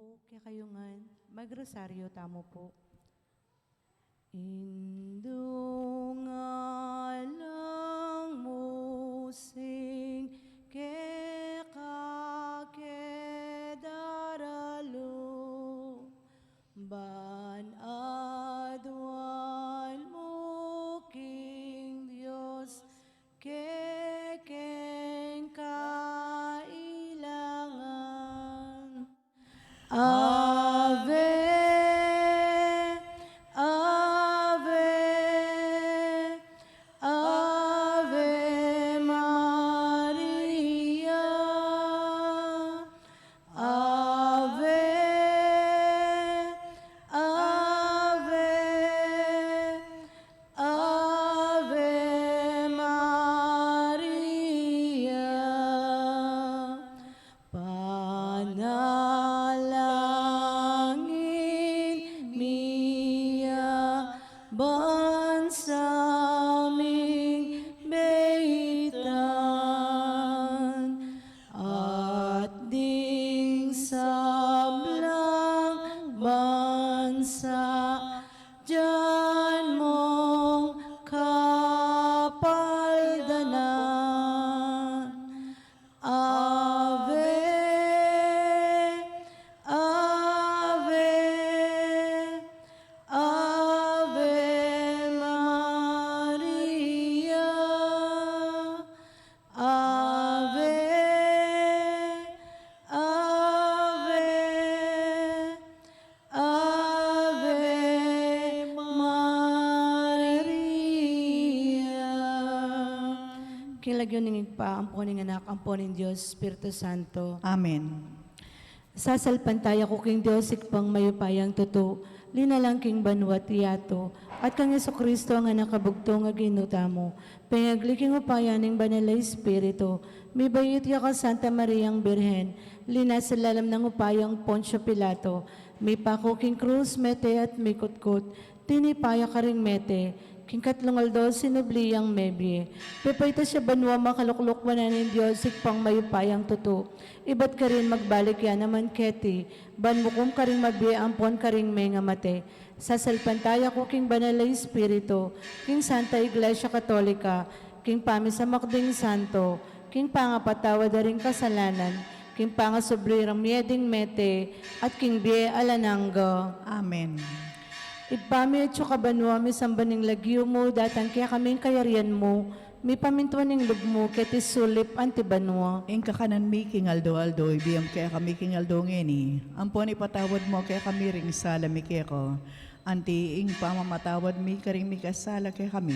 po, kaya kayo nga, magrosaryo tamo po. Indungalang musing ke kakedaralo ban adwan mo King Dios kekeng kailangan. Ave, Ave, Ave Maria. Ave, Ave, Ave Maria. Panalangin niya bansaming beitan at ding sablang bansa diyan mong kapaldanan. Ave, Ave, Ave Maria. Ave, Ave, Ave Maria. Kilagyo ning pa, amponing anak, amponing Diyos, Espiritu Santo. Amen. Sasalpantaya ko king Diyos, ikpang mayupayang tuto, linalang king banwat iyato, at kang Yeso Kristo ang anak kabugto nga ginuta mo, pengagliking upayaning banalay Espiritu, may bayit ya ka Santa Mariang Birhen, linas sa lalam ng upayang Poncio Pilato, may pako king krus, mete at may kutkot, tinipaya ka ring mete, king katlungaldo sinubliyang mebye. Pepayta siya banwa makaluklok wananin Diyos, ikpang mayupayang tuto. Ibat ka rin magbalik yan naman keti, banmukum ka rin mabiya ampon ka rin may nga mate. Sasalpantaya ko king banalay Espiritu, king Santa Iglesia Katolika, king pamisamakding santo, king pangapatawa da rin kasalanan, king pangasubrirang mieding mete, at king biye alananggo. Amen. Ipami at kabanwa mi sambaning lagyo mo, datang kaya kaming kayarian mo, mi pamintuan ng lub mo, keti sulip antibanwa. Ing kakanan mi king aldo ibiyam kaya kami king aldo ngeni. Ampon ipatawad mo kaya kami ring sala mi kaya ko. Anti ing pamamatawad mi karing mi kasala kaya kami.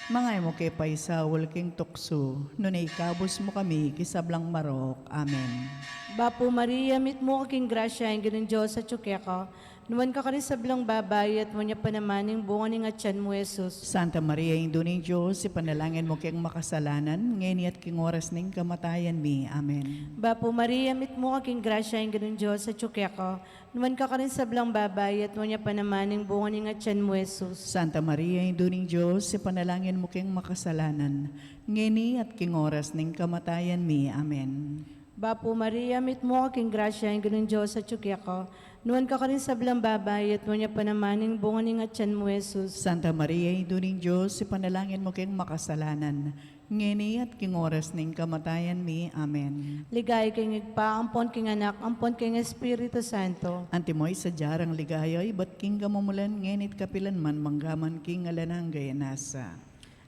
Mangay mo kay paisawal king tukso. Nunay kabos mo kami kisablang marok. Amen. Bapo Maria, mit mo aking grasya, ang ganun Diyos sa tsukya ka. Numan ka rin sa blang babay at mo niya panamaning bunga ni nga tiyan mo, Jesus. Santa Maria, Indo ning Diyos, ipanalangin mo kayong makasalanan, ngeni at king oras ning kamatayan mi. Amen. Bapo Maria, mit mo aking grasya, ang ganun Diyos sa tsukya ka. Numan ka rin sa blang babay at mo niya panamaning bunga ni nga tiyan mo, Jesus. Santa Maria, Indo ning Diyos, ipanalangin mo kayong makasalanan, ngeni at king oras ning kamatayan mi. Amen. Bapo Maria, mit mo aking grasya, ang ganun Diyos sa tsukya ka. Nuwan ka rin sa blang babay at mo niya panamaning bunga ni nga tiyan mo, Jesus. Santa Maria, Indo ning Diyos, ipanalangin mo kayong makasalanan, ngeni at king oras ning kamatayan mi. Amen. Ligay kay ngigpa, ampon king anak, ampon king Espiritu Santo. Antimoy sa jarang ligaya, ibat king gamumulan, ngenit kapilan man, manggaman king alanang gayanasa.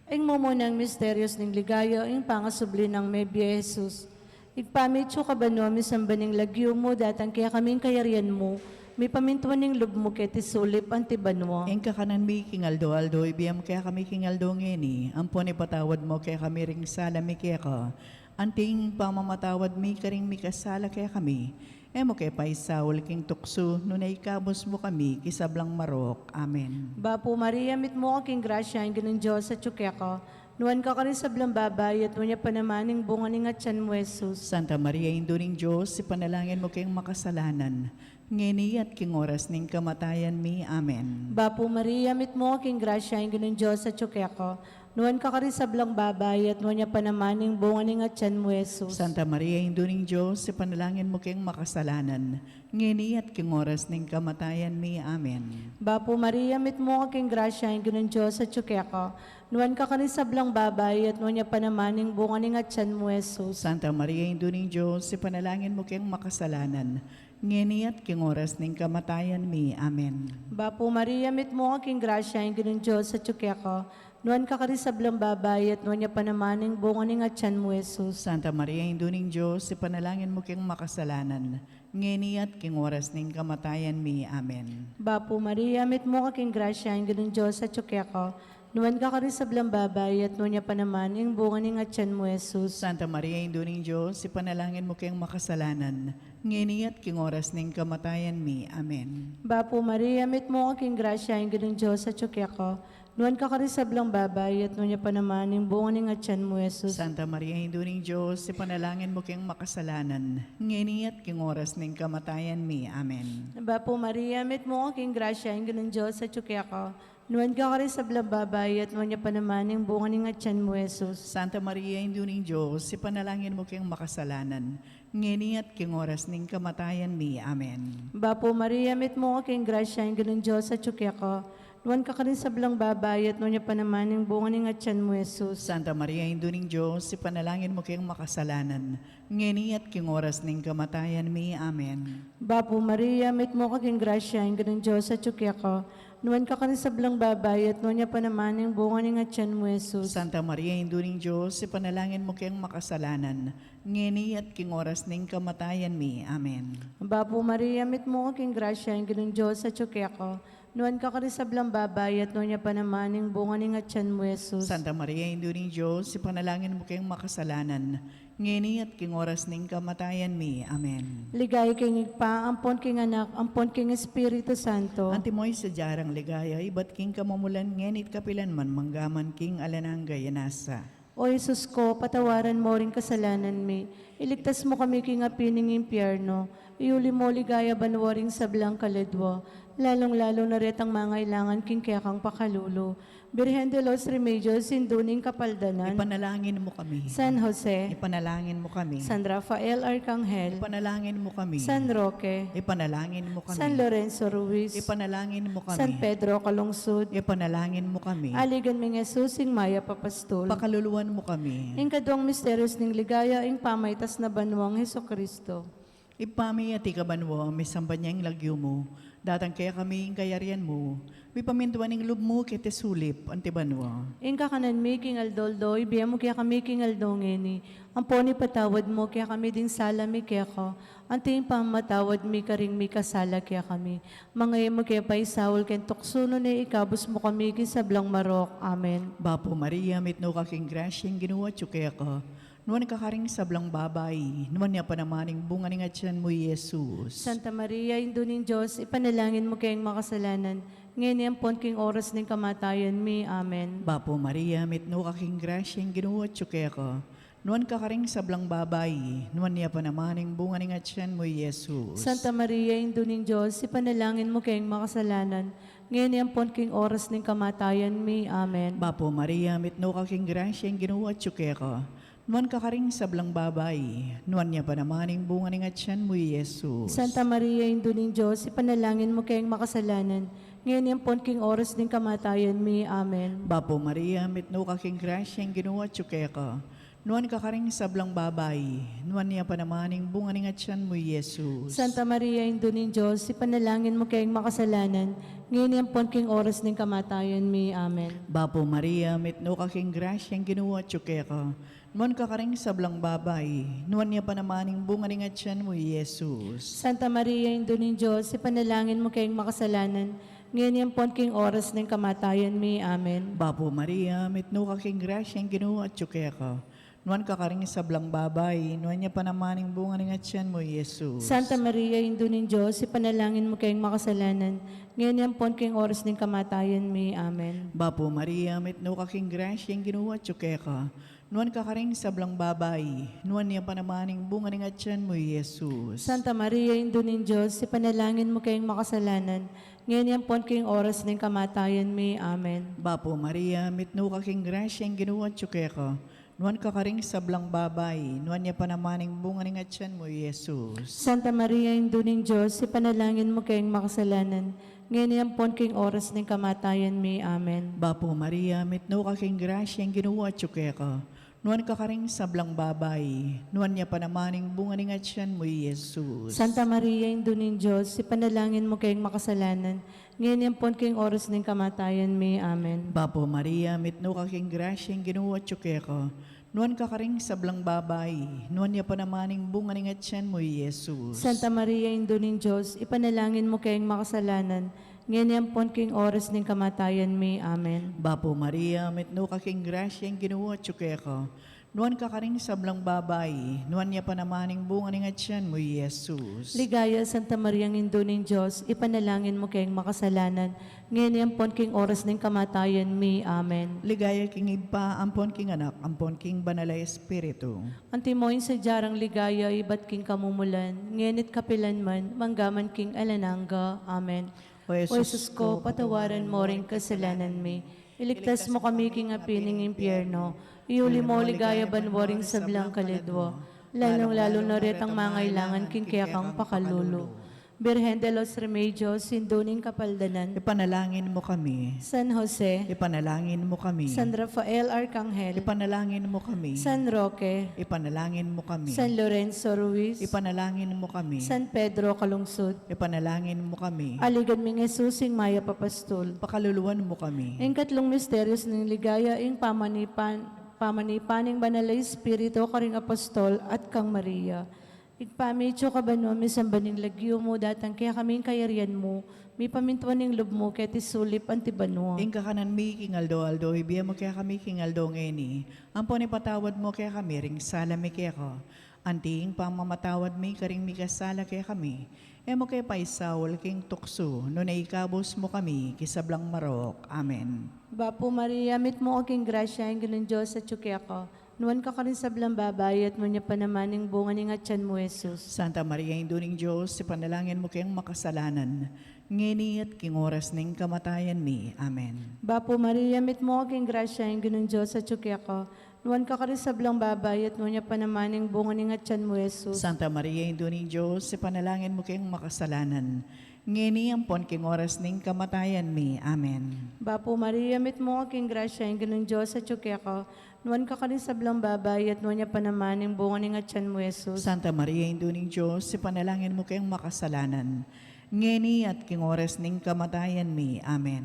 Ing mo munang misterios ning ligaya, ing pangasubli ng Mebye Jesus. Igpamitso ka ba no, misambaning lagyo mo, datang kaya kaming kayarian mo, may pamintuan ning lub mo keti sulip antibanwa. Ing kakanan mi king aldo, ibiyam kaya kami king aldo ngeni, ampon ipatawad mo kaya kami ring sala mi kaya ka, anting pamamatawad mi karing mi kasala kaya kami, emo kaya paisawal king tukso, nunay kabos mo kami, kisablang marok. Amen. Bapo Maria, mit mo aking grasya, ang ganun Diyos sa tsukya ka. Nuwan ka rin sa blang babay at mo niya panamaning bunga ni nga tiyan mo, Jesus. Santa Maria, Indo ning Diyos, ipanalangin mo kayong makasalanan, ngeni at king oras ning kamatayan mi. Amen. Bapo Maria, mit mo aking grasya, ang ganun Diyos sa tsukya ka. Nuan ka kari sa blang babay, at nuan niya panamaning bunga ni nga tiyan mo, Jesus. Santa Maria, Induning Diyos, ipanalangin mo kayong makasalanan, ngini at king oras ng kamatayan mi. Amen. Bapo Maria, mit mo aking grasya, ang ganun Diyos at tsukeko. Nuan ka kari sa blang babay, at nuan niya panamaning bunga ni nga tiyan mo, Jesus. Santa Maria, Induning Diyos, ipanalangin mo kayong makasalanan, ngini at king oras ng kamatayan mi. Amen. Bapo Maria, mit mo aking grasya, ang ganun Diyos at tsukeko. Nuan ka kari sa blang babay, at nuan niya panamaning bunga ni nga tiyan mo, Jesus. Santa Maria, Induning Diyos, ipanalangin mo kayong makasalanan, ngini at king oras ng kamatayan mi. Amen. Bapo Maria, mit mo aking grasya, ang ganun Diyos at tsukeko. Nuan ka kari sa blang babay, at nuan niya panamaning bunga ni nga tiyan mo, Jesus. Santa Maria, Induning Diyos, ipanalangin mo kayong makasalanan, ngini at king oras ng kamatayan mi. Amen. Bapo Maria, mit mo aking grasya, ang ganun Diyos at tsukeko. Nuan ka kari sa blang babay, at nuan niya panamaning bunga ni nga tiyan mo, Jesus. Santa Maria, Induning Diyos, ipanalangin mo kayong makasalanan, ngini at king oras ng kamatayan mi. Amen. Bapo Maria, mit mo aking grasya, ang ganun Diyos at tsukeko. Nuan ka kari sa blang babay, at nuan niya panamaning bunga ni nga tiyan mo, Jesus. Santa Maria, Induning Diyos, ipanalangin mo kayong makasalanan, ngini at king oras ng kamatayan mi. Amen. Bapo Maria, mit mo aking grasya, ang ganun Diyos at tsukeko. Nuan ka kari sa blang babay, at nuan niya panamaning bunga ni nga tiyan mo, Jesus. Santa Maria, Induning Diyos, ipanalangin mo kayong makasalanan, ngini at king oras ng kamatayan mi. Amen. Bapo Maria, mit mo aking grasya, ang ganun Diyos at tsukeko. Nuan ka kari sa blang babay, at nuan niya panamaning bunga ni nga tiyan mo, Jesus. Santa Maria, Induning Diyos, ipanalangin mo kayong makasalanan, ngini at king oras ng kamatayan mi. Amen. Bapo Maria, mit mo aking grasya, ang ganun Diyos at tsukeko. Nuan ka kari sa blang babay, at nuan niya panamaning bunga ni nga tiyan mo, Jesus. Santa Maria, Induning Diyos, ipanalangin mo kayong makasalanan, ngini at king oras ng kamatayan mi. Amen. Ligay king igpa, ampon king anak, ampon king Espiritu Santo. Antimoy sa jarang ligaya, ibat king kamamulan, ngenit kapilan man, manggaman king alananga yanasa. O Jesus ko, patawaran mo rin kasalanan mi. Iligtas mo kami king apining impyerno. Iuli mo ligaya banwaring sa blang kaledwa. Lalong-lalo na ret ang mga ilangan king kayakang pakalulo. Birhen de los Remedios, sinduning kapaldanan. Ipanalangin mo kami. San Jose, Ipanalangin mo kami. San Rafael Arcangel, Ipanalangin mo kami. San Roque, Ipanalangin mo kami. San Lorenzo Ruiz, Ipanalangin mo kami. San Pedro Calungsod, Ipanalangin mo kami. aligan ming Jesus ing Maya Papastol. Pakaluluwan mo kami. Ing kadwang misteryos ning ligaya, ing pamaytas na banwang Heso Kristo. Ipami at ikabanwa, may sambanyang lagyo mo. Datang kaya kami ing kayarian mo. May pamintuan ing lub mo kete sulip, antibanwa. Ing kakanan mi king aldoldoy, biya mo kaya kami king aldongeni. Amponi patawad mo kaya kami ding sala mi kaya ko. Anting pamatawad mi karing mi kasala kaya kami. Mga mo kaya pa isawol ken tuksuno ni ikabos mo kami king sablang marok. Amen. Bapo Maria, mitno ka king grasyang ginawa tsukaya ka. Nuwan kakaring sablang babay, nuwan niya pa namaning bunga ni nga tiyan mo, Jesus. Santa Maria, Induning Diyos, ipanalangin mo kayong makasalanan. Ngayon ang pon king oras ng kamatayan mi. Amen. Bapo Maria, mitno ka king grasyang ginawa tsukaya ka. Nuwan kakaring sablang babay, nuwan niya pa namaning bunga ni nga tiyan mo, Jesus. Santa Maria, Induning Diyos, ipanalangin mo kayong makasalanan. Ngayon ang pon king oras ng kamatayan mi. Amen. Bapo Maria, mitno ka king grasyang ginawa tsukaya ka. Nuwan kakaring sablang babay, nuwan niya pa namaning bunga ni nga tiyan mo, Jesus. Santa Maria, Induning Diyos, ipanalangin mo kayong makasalanan. Ngayon ang pon king oras ng kamatayan mi. Amen. Bapo Maria, mitno ka king grasyang ginawa tsukaya ka. Nuwan kakaring sablang babay, nuwan niya pa namaning bunga ni nga tiyan mo, Jesus. Santa Maria, Induning Diyos, ipanalangin mo kayong makasalanan. Ngayon ang pon king oras ng kamatayan mi. Amen. Bapo Maria, mitno ka king grasyang ginawa tsukaya ka. Nuwan kakaring sablang babay, nuwan niya pa namaning bunga ni nga tiyan mo, Jesus. Santa Maria, Induning Diyos, ipanalangin mo kayong makasalanan. Ngayon ang pon king oras ng kamatayan mi. Amen. Bapo Maria, mitno ka king grasyang ginawa tsukaya ka. Nuwan kakaring sablang babay, nuwan niya pa namaning bunga ni nga tiyan mo, Jesus. Santa Maria, Induning Diyos, ipanalangin mo kayong makasalanan. Ngayon ang pon king oras ng kamatayan mi. Amen. Bapo Maria, mitno ka king grasyang ginawa tsukaya ka. nuan ka karing sablang babay, nuan niya panamaning bunga ng atyan mo, Jesus. Santa Maria, Indo ng Diyos, ipanalangin mo kayong makasalanan, ngayon yan pon kayong oras ng kamatayan mi. Amen. Bapo Maria, mitno ka king grasya ang ginuwa tsukeko, nuan ka karing sablang babay, nuan niya panamaning bunga ng atyan mo, Jesus. Santa Maria, Indo ng Diyos, ipanalangin mo kayong makasalanan, ngayon yan pon kayong oras ng kamatayan mi. Amen. Bapo Maria, mitno ka king grasya ang ginuwa tsukeko, nuan ka karing sablang babay, nuan niya panamaning bunga ng atyan mo, Jesus. Santa Maria, Indo ng Diyos, ipanalangin mo kayong makasalanan, ngayon yan pon kayong oras ng kamatayan mi. Amen. Bapo Maria, mitno ka king grasya ang ginuwa tsukeko, nuan ka karing sablang babay, nuan niya panamaning bunga ng atyan mo, Jesus. Santa Maria, Indo ng Diyos, ipanalangin mo kayong makasalanan, ngayon yan pon kayong oras ng kamatayan mi. Amen. Bapo Maria, mitno ka king grasya ang ginuwa tsukeko, nuan ka karing sablang babay, nuan niya panamaning bunga ng atyan mo, Jesus. Ligaya, Santa Maria, Indo ng Diyos, ipanalangin mo kayong makasalanan, ngayon yan pon kayong oras ng kamatayan mi. Amen. Ligaya king igpa, ampon king anak, ampon king banalay espiritu. Antimoin sa jarang ligaya, ibat king kamumulan, ngenit kapilan man, manggaman king alananga. Amen. O Jesus ko, patawaran mo rin kasalanan mi. Iligtas mo kami king apining impyerno. Iuli mo ligaya banwaring sablang kalidwa. Lalong-lalo na rin ang mangailangan king kaya kang pakalulo. Birhen de los Remedios, sinduning kapaldanan. Ipanalangin mo kami. San Jose, Ipanalangin mo kami. San Rafael Arcangel, Ipanalangin mo kami. San Roque, Ipanalangin mo kami. San Lorenzo Ruiz, Ipanalangin mo kami. San Pedro Calungsod, Ipanalangin mo kami. aligan ming Jesusing Maya Papastol. Pakaluluwan mo kami. Ang katlong misteryos ng ligaya, ang pamanipaning banalay Espiritu, karing apostol at kang Maria. Igpamityo ka ba no, misambaning lagyo mo, datang kaya kaming kayarian mo, may pamintuan ng loob mo, kaya tisulip antibano. Ing kakanan mi kingaldo-aldo, ibiya mo kaya kami kingaldo ngeni. Ampon ipatawad mo kaya kami, ring sala mi kaya ko. Anting pamamatawad mi, karing mi kasala kaya kami. Emo kaya paisawal king tukso, no naikabos mo kami, kisablang marok. Amen. Bapo Maria, mit mo aking grasya, ang ganun Diyos sa tsukya ko. Nuwan ka rin sa blang babay at mo niya pa naman ng bunga ng atyan mo, Jesus. Santa Maria, Induning Diyos, ipanalangin mo kayong makasalanan. Ngini at king oras ng kamatayan mi. Amen. Bapo Maria, mit mo aking grasya, ang ganun Diyos sa tsukya ko. Nuwan ka rin sa blang babay at mo niya pa naman ng bunga ng atyan mo, Jesus. Santa Maria, Induning Diyos, ipanalangin mo kayong makasalanan. Ngini ang pon king oras ng kamatayan mi. Amen. Bapo Maria, mit mo aking grasya, ang ganun Diyos sa tsukya ko. Nuwan ka rin sa blang babay at nuwan niya pa naman ng bunga ng atyan mo, Jesus. Santa Maria, Induning Diyos, ipanalangin mo kayong makasalanan. Ngini at king oras ng kamatayan mi. Amen.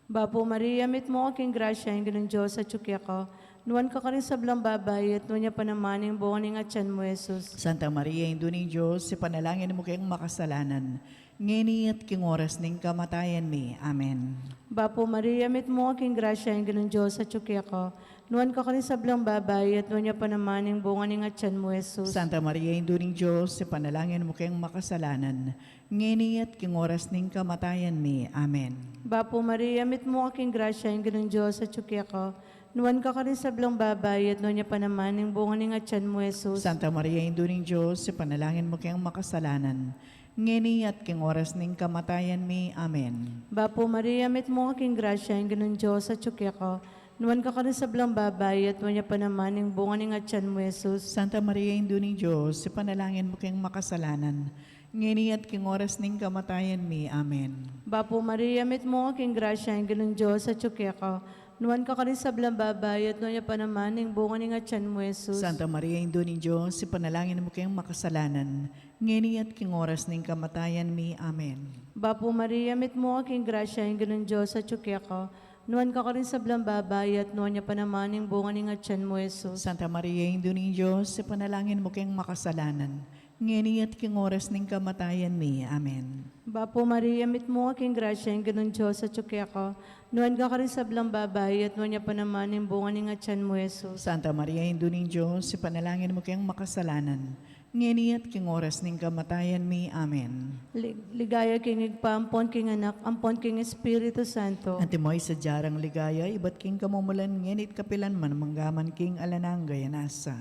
Bapo Maria, mit mo aking grasya, ang ganun Diyos sa tsukya ko. Nuwan ka rin sa blang babay at nuwan niya pa naman ng bunga ng atyan mo, Jesus. Santa Maria, Induning Diyos, ipanalangin mo kayong makasalanan. Ngini at king oras ng kamatayan mi. Amen. Bapo Maria, mit mo aking grasya, ang ganun Diyos sa tsukya ko. Nuwan ka rin sa blang babay at nuwan niya pa naman ng bunga ng atyan mo, Jesus. Santa Maria, Induning Diyos, ipanalangin mo kayong makasalanan. Ngini at king oras ng kamatayan mi. Amen. Bapo Maria, mit mo aking grasya, ang ganun Diyos sa tsukya ko. Nuwan ka rin sa blang babay at nuwan niya pa naman ng bunga ng atyan mo, Jesus. Santa Maria, Induning Diyos, ipanalangin mo kayong makasalanan. Ngini at king oras ng kamatayan mi. Amen. Bapo Maria, mit mo aking grasya, ang ganun Diyos sa tsukya ko. Nuwan ka rin sa blang babay at nuwan niya pa naman ng bunga ng atyan mo, Jesus. Santa Maria, Induning Diyos, ipanalangin mo kayong makasalanan. Ngini at king oras ng kamatayan mi. Amen. Bapo Maria, mit mo aking grasya, ang ganun Diyos sa tsukya ko. Nuwan ka rin sa blang babay at nuwan niya pa naman ng bunga ng atyan mo, Jesus. Santa Maria, Induning Diyos, ipanalangin mo kayong makasalanan. Ngini at king oras ng kamatayan mi. Amen. Bapo Maria, mit mo aking grasya, ang ganun Diyos sa tsukya ko. Nuwan ka rin sa blang babay at nuwan niya pa naman ng bunga ng atyan mo, Jesus. Santa Maria, Induning Diyos, ipanalangin mo kayong makasalanan. ngeni at king oras ning kamatayan mi. Amen. Bapo Maria, mit mo aking grasya, yung ganun Diyos at tsukya ka. Nuan ka rin sa blang babae, at nuan niya pa naman yung bunga ng atyan mo, Jesus. Santa Maria, Indo ning Diyos, ipanalangin mo kayang makasalanan, ngeni at king oras ning kamatayan mi. Amen. Ligaya king igpaampon king anak, ampon king Espiritu Santo. Antimoy sa jarang ligaya, ibat king kamumulan, ngenit kapilan man, manggaman king alanang gayanasa.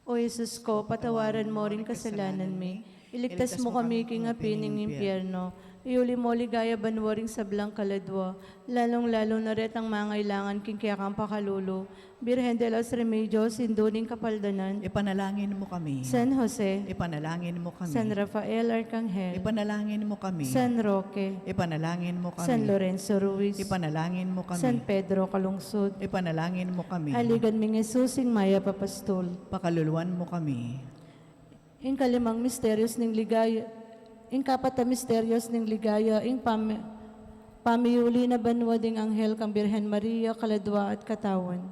O Jesus ko, patawaran mo rin kasalanan mi. Iligtas mo kami king apining impyerno. Iuli mo ligaya banwaring sa blang kaladwa. Lalong-lalo na ret ang mangailangan king kaya kang pakalulo. Birhen de los Remedios, induning kapaldanan. Ipanalangin mo kami. San Jose, Ipanalangin mo kami. San Rafael Arcangel, Ipanalangin mo kami. San Roque, Ipanalangin mo San kami. Lorenzo Ruiz, Ipanalangin mo San kami. Pedro Calungsod. Ipanalangin mo kami. Aligan ming Jesusing Maya Papastol. Pakaluluan mo kami. In kalimang misteryos ng ligaya, in kapat na misteryos ng ligaya, in pamiuli na banwa ding anghel kang Birhen Maria, kaladwa at katawan.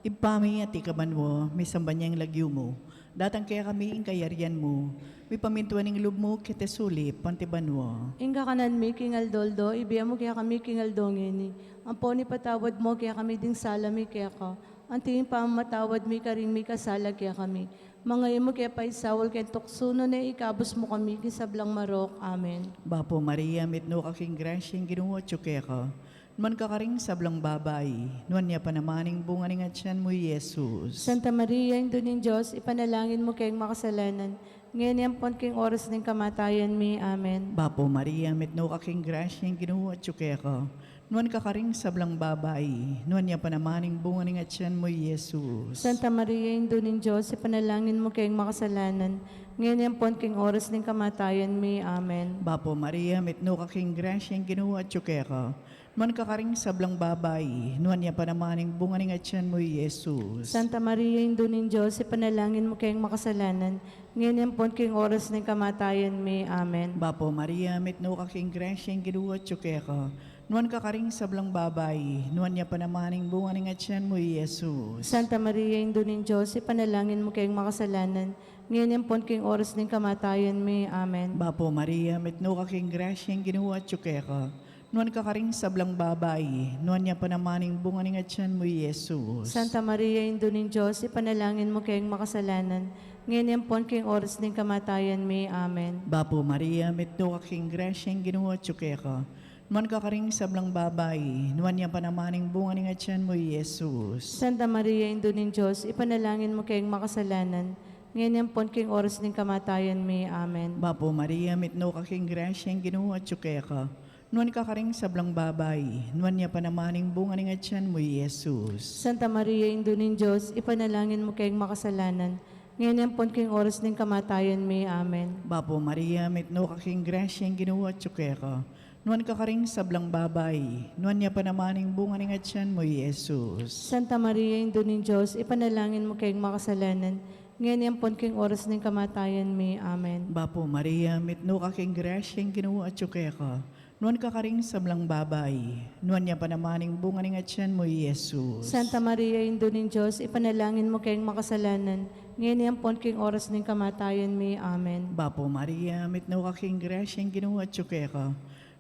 Ipami at ikaban mo, may sambanyang lagyo mo. Datang kaya kami ing kayarian mo. May pamintuan ng loob mo, kitesuli, pantiban mo. In kakanan mi king aldoldo, ibiya mo kaya kami king aldongeni. Ang poni patawad mo kaya kami ding salami kaya ka. Ang tingin pa matawad mi karing mi kasala kaya kami. Mga imo kaya paisawal kaya tuksuno na ikabos mo kami kisablang marok. Amen. Bapo Maria, mitno kaking grasyang ginuwa tsuke ka. Man kakaring sablang babay, nuan niya pa namaning bunga ng atyan mo, Jesus. Santa Maria, Indo ng Diyos, ipanalangin mo kayong makasalanan. Ngayon yung pon king oras ng kamatayan mi. Amen. Bapo Maria, mitno kaking grasyang ginuwa tsuke ka. Nuan kakaring sablang babay, nuan niya pa namaning bunga ng atyan mo, Jesus. Santa Maria, Indo ng Diyos, ipanalangin mo kayong makasalanan. Ngayon yung pon king oras ng kamatayan mi. Amen. Bapo Maria, mitno kaking grasyang ginuwa tsuke ka. Nuan kakaring sablang babay, nuan niya pa namaning bunga ng atyan mo, Jesus. Santa Maria, Indo ng Diyos, ipanalangin mo kayong makasalanan. Ngayon yung pon king oras ng kamatayan mi. Amen. Bapo Maria, mitno kaking grasyang ginuwa tsuke ka. Nuan kakaring sablang babay, nuan niya pa namaning bunga ng atyan mo, Jesus. Santa Maria, Indo ng Diyos, ipanalangin mo kayong makasalanan. Ngayon yung pon king oras ng kamatayan mi. Amen. Bapo Maria, mitno kaking grasyang ginuwa tsuke ka. Nuan kakaring sablang babay, nuan niya pa namaning bunga ng atyan mo, Jesus. Santa Maria, Indo ng Diyos, ipanalangin mo kayong makasalanan. Ngayon yung pon king oras ng kamatayan mi. Amen. Bapo Maria, mitno kaking grasyang ginuwa tsuke ka. Nuan kakaring sablang babay, nuan niya pa namaning bunga ng atyan mo, Jesus. Santa Maria, Indo ng Diyos, ipanalangin mo kayong makasalanan. Ngayon yung pon king oras ng kamatayan mi. Amen. Bapo Maria, mitno kaking grasyang ginuwa tsuke ka. Nuan kakaring sablang babay, nuan niya pa namaning bunga ng atyan mo, Jesus. Santa Maria, Indo ng Diyos, ipanalangin mo kayong makasalanan. Ngayon yung pon king oras ng kamatayan mi. Amen. Bapo Maria, mitno kaking grasyang ginuwa tsuke ka. Nuan kakaring sablang babay, nuan niya pa namaning bunga ng atyan mo, Jesus. Santa Maria, Indo ng Diyos, ipanalangin mo kayong makasalanan. Ngayon yung pon king oras ng kamatayan mi. Amen. Bapo Maria, mitno kaking grasyang ginuwa tsuke ka. Nuan kakaring sablang babay, nuan niya pa namaning bunga ng atyan mo, Jesus. Santa Maria, Indo ng Diyos, ipanalangin mo kayong makasalanan. Ngayon yung pon king oras ng kamatayan mi. Amen. Bapo Maria, mitno kaking grasyang ginuwa tsuke ka.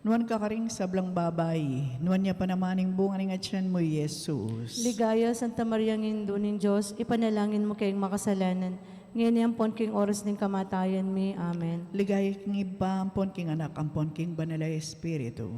Nuan kakaring sablang babay, nuan niya pa namaning bunga ng atyan mo, Jesus. Ligaya, Santa Maria, Indo ng Diyos, ipanalangin mo kayong makasalanan. Ngayon yung pon king oras ng kamatayan mi. Amen. Ligaya king iba, ampon king anak, ampon king banalay espiritu.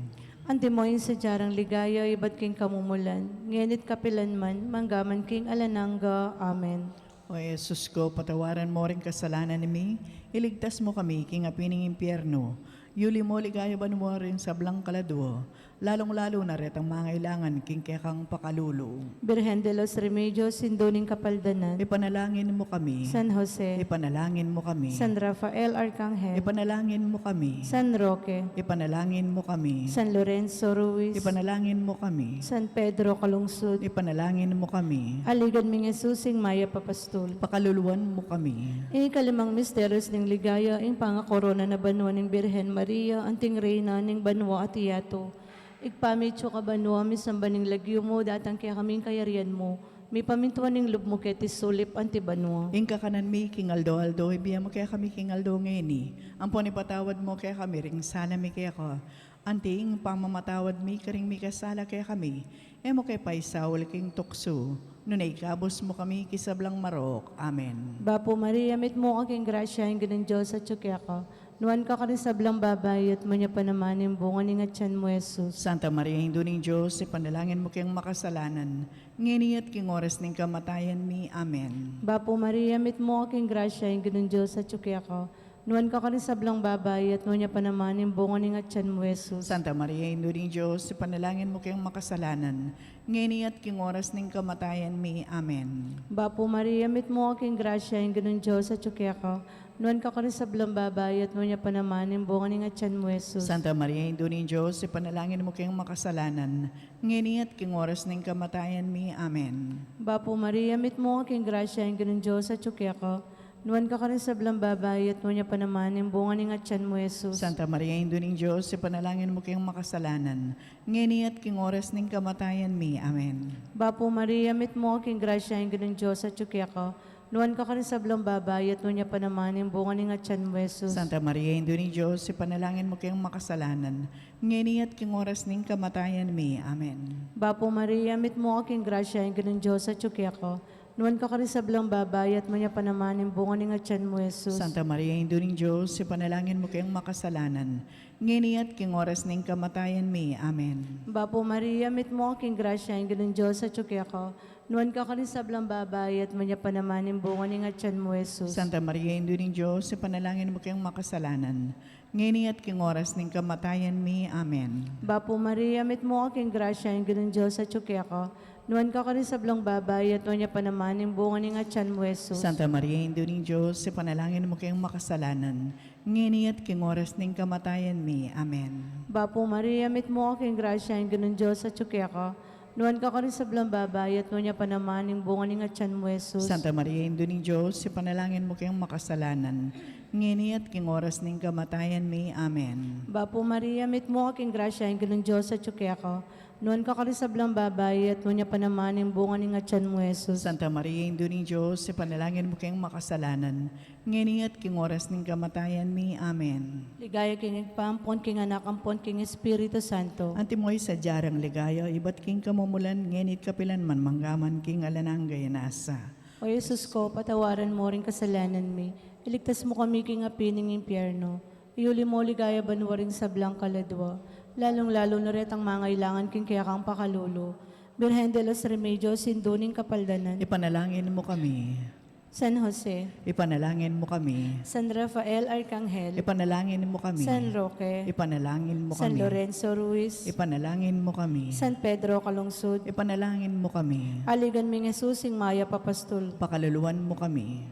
Antimoyin sa jarang ligaya, iba't king kamumulan. Ngenit kapilan man, manggaman king alananga. Amen. O Jesus ko, patawaran mo rin kasalanan ni iligtas mo kami king apining impyerno. Yuli mo ligaya ba mo rin sa blang kaladwo, lalong-lalo na ret ang mga ilangan king kekang pakalulo. Birhen de los Remedios, induning kapaldanan. Ipanalangin mo kami. San Jose, Ipanalangin mo kami. San Rafael Arcangel, Ipanalangin mo kami. San Roque, Ipanalangin mo kami. San Lorenzo Ruiz, Ipanalangin mo kami. San Pedro Calungsod, Ipanalangin mo kami. aligan ming Jesusing Maya Papastol. Pakaluluan mo kami. Ikalimang misteryos ng ligaya, ing pangakorona na banwa ng Birhen Maria, anting reyna ng banwa at iyato. Igpamitso ka banwa, misambaning lagyo mo, datang kaya kaming kayarian mo. May pamintuan ng loob mo ket sulip anti banwa. Ingka kanan mi king aldo ibiyam mo kaya kami king aldo ngeni. Ampon ipatawad mo kaya kami ring sala mi kaya ko. Anting pamamatawad mi karing mi kasala kaya kami. Emo kay paisawal king tukso. Nunay kabos mo kami kisablang marok. Amen. Bapo Maria, mit mo aking grasya, ang ganun Diyos at tsukya ka. Nuan ka rin sa blang babay at mo niya pa naman yung bunga ni nga tiyan mo, Jesus. Santa Maria, Hindo ning Diyos, ipanalangin mo kayong makasalanan. Ngini at king oras ning kamatayan mi. Amen. Bapo Maria, mit mo aking grasya, ang ganun Diyos at tsukya ka. Nuan ka rin sa blang babay at mo niya pa naman yung bunga ni nga tiyan mo, Jesus. Santa Maria, Hindo ning Diyos, ipanalangin mo kayong makasalanan. Ngini at king oras ning kamatayan mi. Amen. Bapo Maria, mit mo aking grasya, ang ganun Diyos at tsukya ka. Nuan ka rin sa blang babay at mo niya pa naman yung bunga ni nga tiyan mo, Jesus. Santa Maria, Hindo ning Diyos, ipanalangin mo kayong makasalanan. Ngini at king oras ning kamatayan mi. Amen. Bapo Maria, mit mo aking grasya, ang ganun Diyos at tsukya ka. Nuan ka rin sa blang babay at mo niya pa naman yung bunga ni nga tiyan mo, Jesus. Santa Maria, Hindo ning Diyos, ipanalangin mo kayong makasalanan. Ngini at king oras ning kamatayan mi. Amen. Bapo Maria, mit mo aking grasya, ang ganun Diyos at tsukya ka. Nuan ka rin sa blang babay at mo niya pa naman yung bunga ni nga tiyan mo, Jesus. Santa Maria, Hindo ning Diyos, ipanalangin mo kayong makasalanan. Ngini at king oras ning kamatayan mi. Amen. Bapo Maria, mit mo aking grasya, ang ganun Diyos at tsukya ka. Nuan ka rin sa blang babay at mo niya pa naman yung bunga ni nga tiyan mo, Jesus. Santa Maria, Hindo ning Diyos, ipanalangin mo kayong makasalanan. Ngini at king oras ning kamatayan mi. Amen. Bapo Maria, mit mo aking grasya, ang ganun Diyos at tsukya ka. Nuan ka rin sa blang babay at mo niya pa naman yung bunga ni nga tiyan mo, Jesus. Santa Maria, Hindo ning Diyos, ipanalangin mo kayong makasalanan. Ngini at king oras ning kamatayan mi. Amen. Bapo Maria, mit mo aking grasya, ang ganun Diyos at tsukya ka. Nuan ka rin sa blang babay at mo niya pa naman yung bunga ni nga tiyan mo, Jesus. Santa Maria, Hindo ning Diyos, ipanalangin mo kayong makasalanan. Ngini at king oras ning kamatayan mi. Amen. Bapo Maria, mit mo aking grasya, ang ganun Diyos at tsukya ka. Nuan ka rin sa blang babay at mo niya pa naman yung bunga ni nga tiyan mo, Jesus. Santa Maria, Hindo ning Diyos, ipanalangin mo kayong makasalanan. Ngini at king oras ning kamatayan mi. Amen. Bapo Maria, mit mo aking grasya, ang ganun Diyos at tsukya ka. Nuan ka rin sa blang babay at mo niya pa naman yung bunga ni nga tiyan mo, Jesus. Santa Maria, Hindo ning Diyos, ipanalangin mo kayong makasalanan. Ngini at king oras ning kamatayan mi. Amen. Ligaya king igpampon, king anak, ampon, king Espiritu Santo. Antimoy sa jarang ligaya, iba't king kamumulan, ngenit kapilan man manggaman king alanang gayanasa. O Jesus ko, patawaran mo rin kasalanan mi. Iligtas mo kami king apining impyerno. Iuli mo ligaya banwaring sa blang kaladwa. Lalong-lalo na rin ang mga ilangan king kaya kang pakalulo. Birhen de los Remedios, sinduning kapaldanan. Ipanalangin mo kami. San Jose, Ipanalangin mo kami. San Rafael Arcangel, Ipanalangin mo kami. San Roque, Ipanalangin mo San kami. Lorenzo Ruiz, Ipanalangin mo kami. San Pedro Calungsod, Ipanalangin mo kami. Aligan ming Jesusing Maya Papastol. Pakaluluan mo kami.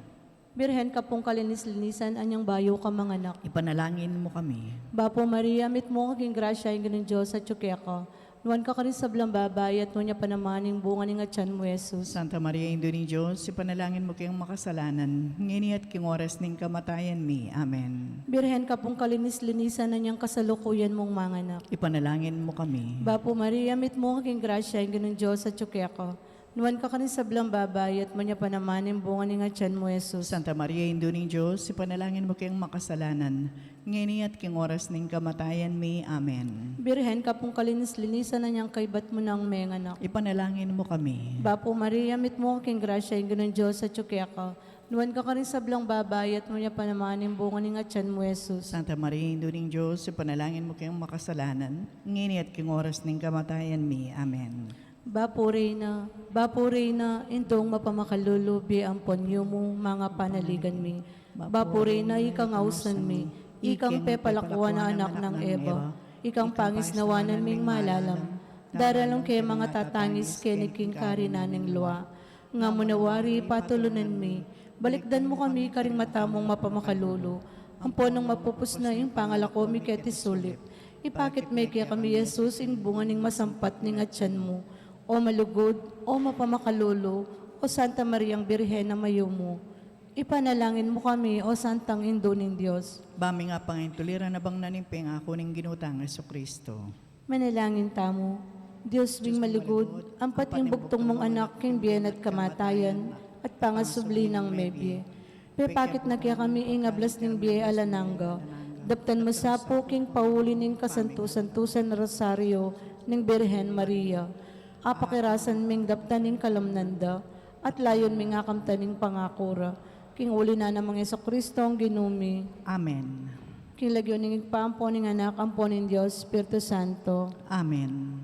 Birhen ka pong kalinis-linisan, anyang bayo ka manganak. Ipanalangin mo kami. Bapo Maria, mit mo aking grasya, ang ganun Diyos at tsukya ka. Nuan ka rin sa blang babay at mo niya pa naman yung bunga ni nga tiyan mo, Jesus. Santa Maria, Hindo ning Diyos, ipanalangin mo kayong makasalanan. Ngini at king oras ning kamatayan mi. Amen. Birhen ka pong kalinis-linisan, anyang kasalukuyan mong manganak. Ipanalangin mo kami. Bapo Maria, mit mo aking grasya, ang ganun Diyos at tsukya ka. Nuan ka rin sa blang babay at mo niya pa naman yung bunga ni nga tiyan mo, Jesus. Santa Maria, Hindo ning Diyos, ipanalangin mo kayong makasalanan. Ngini at king oras ning kamatayan mi. Amen. Birhen ka pong kalinis-linisan, anyang kaibat mo ng menganak. Ipanalangin mo kami. Bapo Maria, mit mo aking grasya, ang ganun Diyos at tsukya ka. Nuan ka rin sa blang babay at mo niya pa naman yung bunga ni nga tiyan mo, Jesus. Santa Maria, Hindo ning Diyos, ipanalangin mo kayong makasalanan. Ngini at king oras ning kamatayan mi. Amen. Bapo Reyna, intong mapamakalulubi ang ponyo mo, mga panaligan mi. Bapo Reyna, ikang ausan mi, ikang pepalakuan na anak ng Eva, ikang pangis nawanan ming malalam. Daralong kay mga tatangis keniking karina ng luwa, nga munawari patulunan mi, balikdan mo kami karing matamong mapamakalulo, ang ponong mapupus na yung pangalako mi ketisulit. Ipakit may kaya kami, Jesus, in bunga ning masampat ning atyan mo, o malugod, o mapamakalolo, o Santa Mariang Birhen na mayo mo. Ipanalangin mo kami, o Santang Indo ng Diyos. Bami nga pangintulira na bang nanimpeng ako ning ginutang Jesu Kristo. Manalangin tamo. Diyos bing maligod, ang pating bugtong mong anak, king biyen at kamatayan, at pangasubli ng mebye. Pepakit na kaya kami ingablas ng biye alananga, daptan mo sa po king pauli ning kasantusan-tusan na rosaryo ng Birhen Maria. Apakirasan ming daptan ning kalamnanda, at layon ming akamtaning pangakura. King uli na namang Yeso Kristo ang ginumi. Amen. King lagyon ning paampo ning anak, ampo ning Diyos, Espiritu Santo. Amen.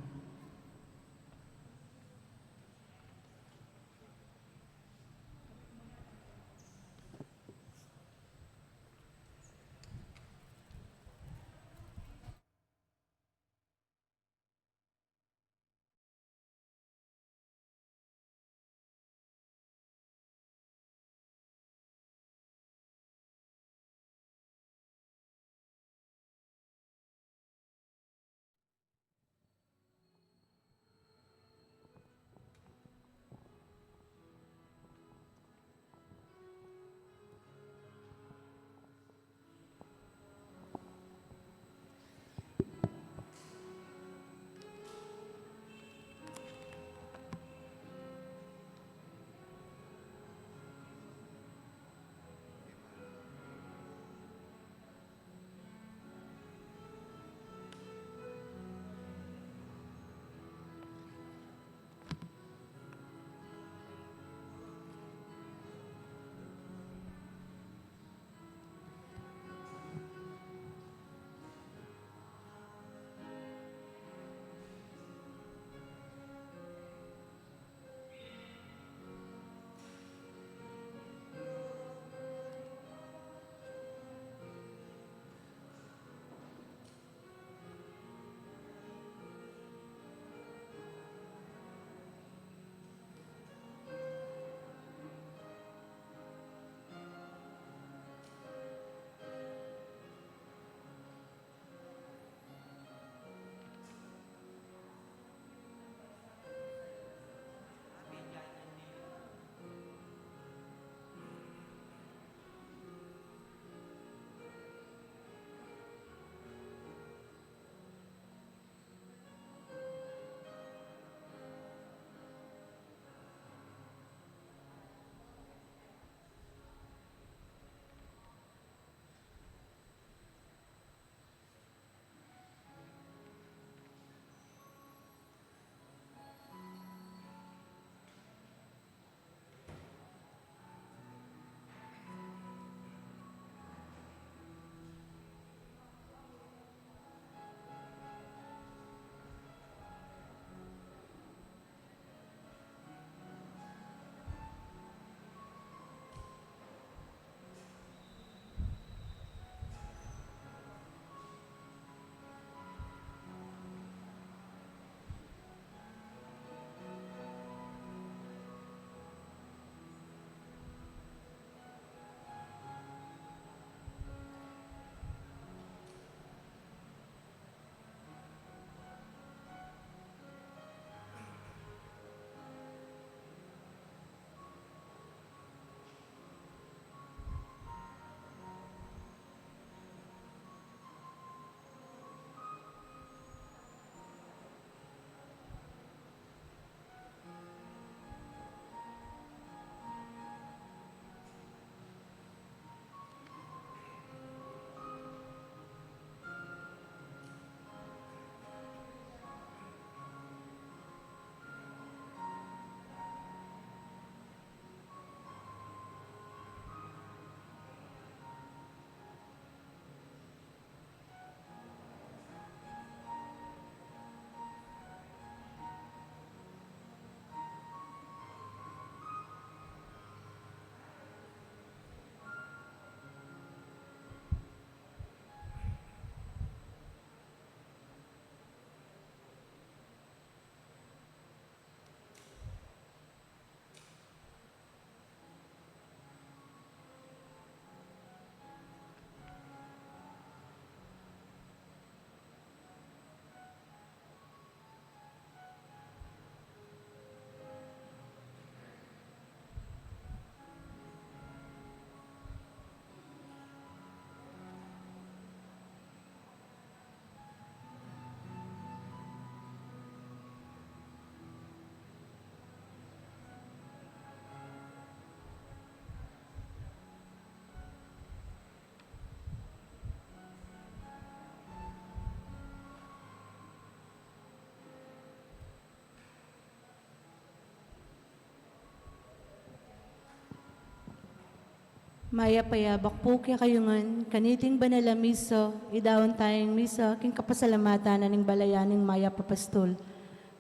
Maya payabak po kaya kayungan, kaniting banala miso, idawon tayong miso, king kapasalamatan na ning balayaning maya papastol.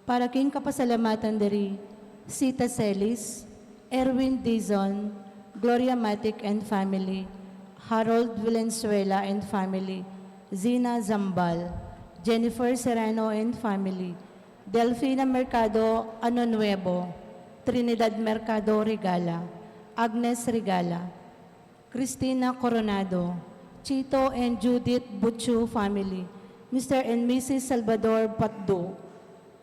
Para king kapasalamatan dari, Sita Celis, Erwin Dizon, Gloria Matic and family, Harold Valenzuela and family, Zina Zambal, Jennifer Serrano and family, Delfina Mercado Ano Nuevo, Trinidad Mercado Regala, Agnes Regala, Cristina Coronado, Chito and Judith Butchu family, Mr. and Mrs. Salvador Patdo,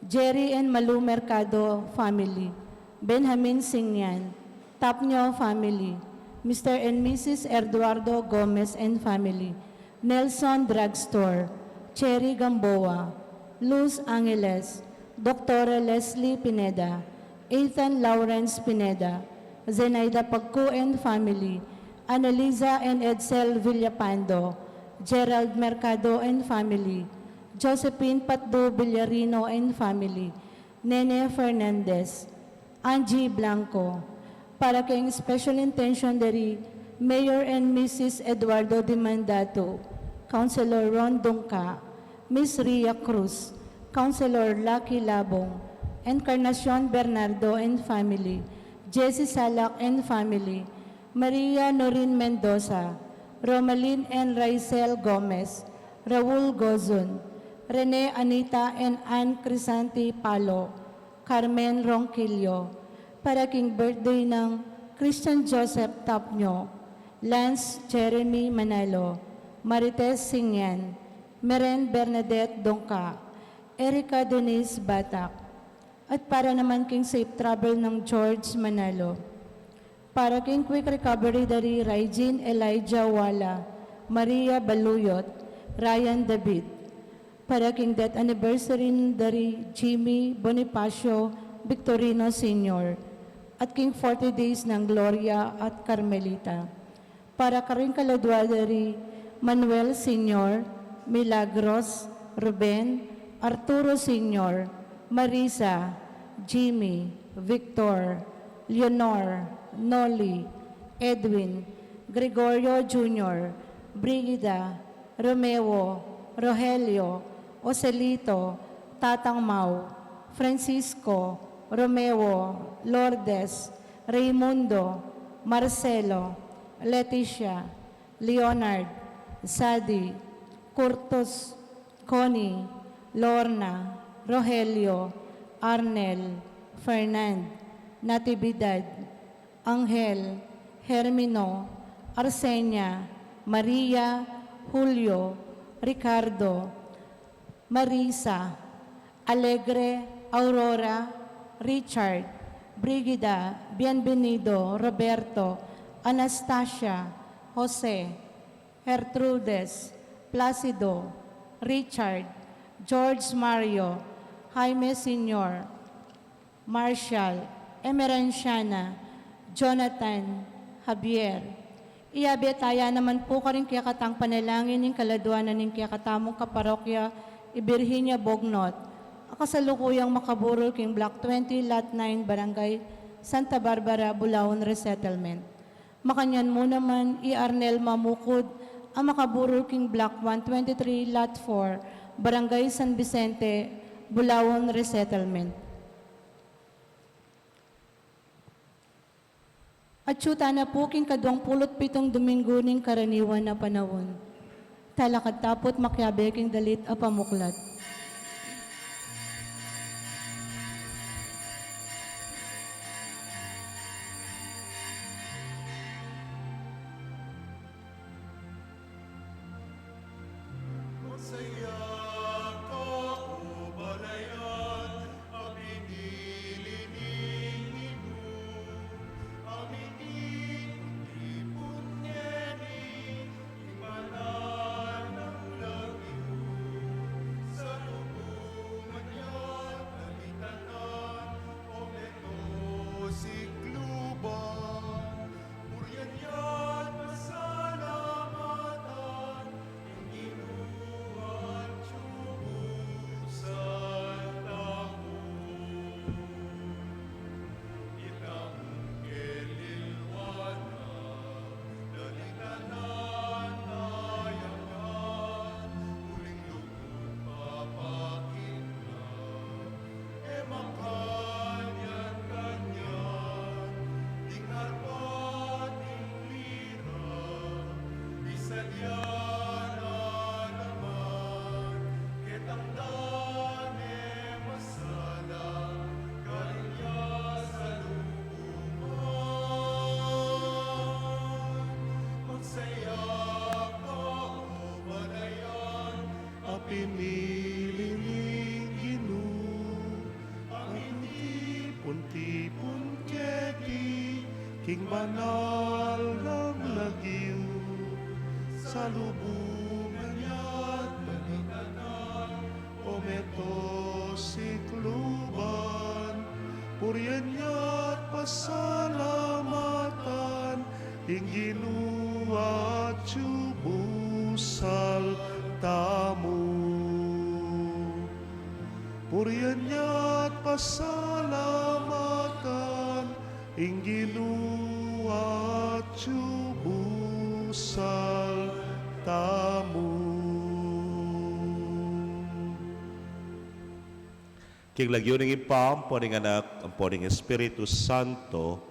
Jerry and Malu Mercado family, Benjamin Singyan, Tapnyo family, Mr. and Mrs. Eduardo Gomez and family, Nelson Drugstore, Cherry Gamboa, Luz Angeles, Dr. Leslie Pineda, Ethan Lawrence Pineda, Zenaida Pagku and family, Annalisa and Edsel Villapando, Gerald Mercado and family, Josephine Patdo Villarino and family, Nene Fernandez, Angie Blanco, para kay special intention dari Mayor and Mrs. Eduardo de Mandato, Councilor Ron Dungka, Miss Ria Cruz, Councilor Lucky Labong, Encarnacion Bernardo and family, Jessie Salak and family, Maria Norin Mendoza, Romalyn and Raisel Gomez, Raul Gozon, Rene Anita and Ann Crisanti Palo, Carmen Ronquillo, para king birthday ng Christian Joseph Tapnyo, Lance Jeremy Manalo, Marites Singyan, Meren Bernadette Dongka, Erica Denise Batak, at para naman king safe travel ng George Manalo. Para king quick recovery dari Raijin Elijah Wala, Maria Baluyot, Ryan David. Para king death anniversary dari Jimmy Bonifacio Victorino Sr. At king 40 days ng Gloria at Carmelita. Para karing kaladwa dari Manuel Sr., Milagros, Ruben, Arturo Sr., Marisa, Jimmy, Victor, Leonor, Noli, Edwin, Gregorio Jr., Brigida, Romeo, Rogelio, Ocelito, Tatang Mau, Francisco, Romeo, Lourdes, Raimundo, Marcelo, Leticia, Leonard, Sadi, Curtos, Connie, Lorna, Rogelio, Arnel, Fernand, Natividad, Angel, Hermino, Arsenia, Maria, Julio, Ricardo, Marisa, Alegre, Aurora, Richard, Brigida, Bienvenido, Roberto, Anastasia, Jose, Gertrudes, Placido, Richard, George Mario, Jaime Sr., Marshall, Emerenciana, Jonathan, Javier. Iabetaya naman po ka rin kaya katang panalangin ng kaladwanan ng kaya katamong kaparokya, Ibirhinia Bognot, akasalukuyang makaburol king Block 20, Lot 9, Barangay Santa Barbara, Bulaon Resettlement. Makanyan mo naman, Arnel Mamukod, ang makaburol king Block 123, Lot 4, Barangay San Vicente, Bulaon Resettlement. At syuta na po king kadwangpulot 7 Domingo ning karaniwan na panahon. Talakad tapot makyabe king dalit a pamuklat. Sa Pinililing Ginoo, ang tipon-tipon keti, king banal ng lagiw, sa lubungan ya't manitanan, o meto sikluban, puryan ya't pasalamatan, ing Ginoo at tubusal tamu. Purian niya't pasalamatan, ing Ginoo at tubusal tamu. King lagyo ng impam, poning anak, ang poning Espiritu Santo,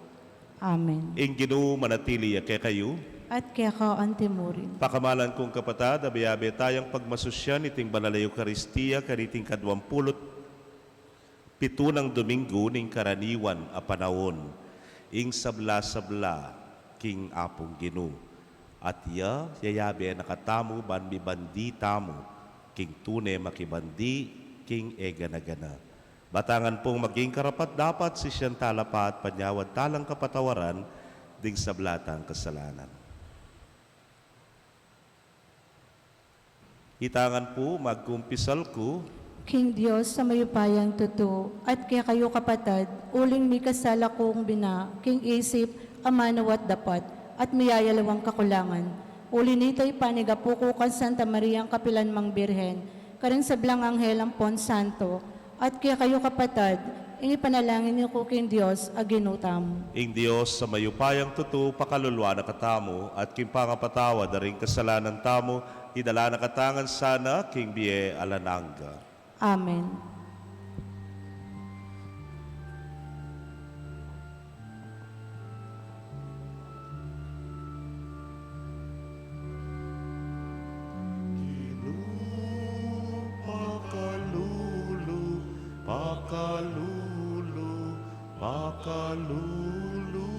Amen. ing Ginoo manatili kay kayo, At kaya ka antimurin. pakamalan kong kapatad, abiyabe tayong pagmasusyan iting banal na Eucharistia kaniting kadwampulot pitunang Domingo ning karaniwan a panahon ing sabla-sabla king apong Ginoo. At yayabe nakatamu banbi bandi tamu king tune makibandi king eganagana. Batangan pong maging karapat dapat si siyang talapat panyawad talang kapatawaran ding sablatang kasalanan. Itangan po, magkumpisal ko, King Diyos sa mayupayang totoo, at kaya kayo kapatad, uling mi kasala kong bina, King isip, amanawat dapat, at miyayalawang kakulangan. Uli nito'y panigapuko kan Santa Maria ang Kapilan Mang Birhen, karing sablang anghel ang Pon Santo, at kaya kayo kapatad, ingi panalangin niyo ko King Diyos, aginutam. ing Diyos sa mayupayang tuto, pakalulwa na katamo, at kimpangapatawa na rin kasalanan tamo, idala na katangan sana, king biye alananga. Amen. Pakalulu, pakalulu, pakalulu,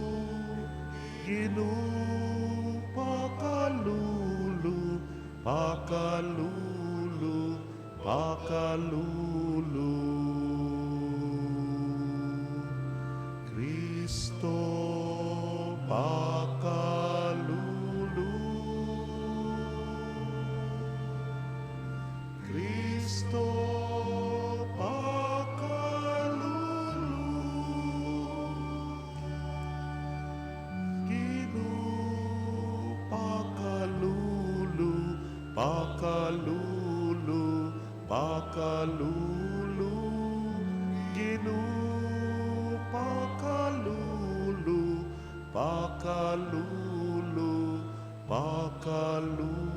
Ginoo, pakalulu, pakalulu, pakalulu. Kristo, pakalulu. Kristo, pakalulu. Ginoo, pakalulu, pakalulu, pakalulu. Ginoo, pakalulu, pakalulu, pakalulu.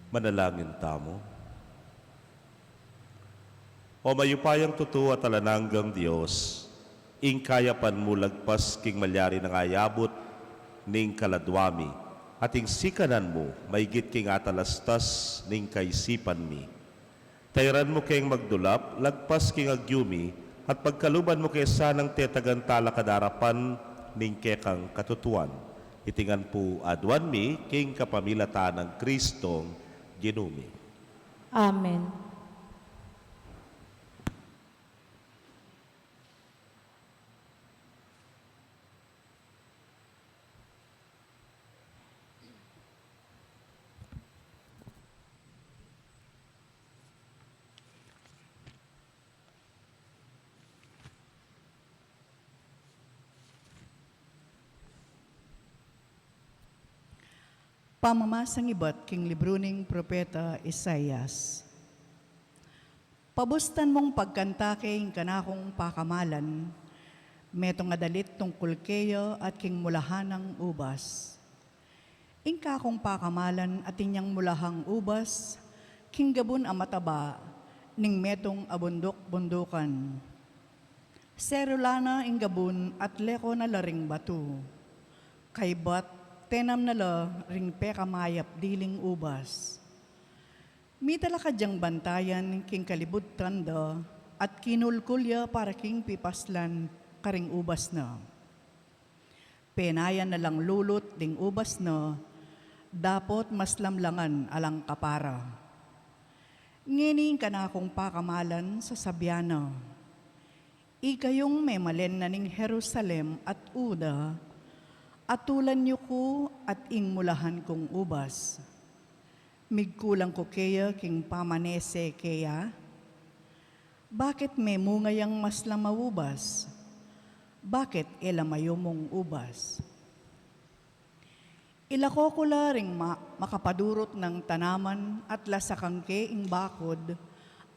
Manalangin tamo. O mayupayang totoo at alananggang Diyos, ing kayapan mo lagpas king malyari ng ayabot ning kaladwami, at ing sikanan mo maigit king atalastas ning kaisipan mi. Tayran mo kayong magdulap, lagpas king agyumi, at pagkaluban mo kay sanang tetagantala kadarapan ning kekang katutuan. Itingan po adwan mi king kapamilatan ng Kristong ginumi. Amen. Pamamasang iba't king libro ning propeta Isaias. Pabustan mong pagkanta king kanakong pakamalan, meto nga dalit tungkol keyo at king mulahan ng ubas. Ing kakong pakamalan at inyang mulahang ubas, king gabon amataba, ning metong abundok-bundukan. Serulana ing gabon at leko na laring batu, kay bat tenam na la ring pekamayap diling ubas. Mitala ka diyang bantayan king kalibut tanda at kinulkulya para king pipaslan karing ubas na. Penayan na lang lulot ding ubas na, dapot mas lamlangan alang kapara. Ngining kanakong pakamalan sa sabyana. Ikayong memalen na ning Jerusalem at Uda, atulan niyo ko at ing mulahan kong ubas. Migkulang ko kaya king pamanese kaya. Bakit may mungayang mas lamawubas? Bakit elamayo mong ubas? Ilako ko ring makapadurot ng tanaman at lasakangke ing bakod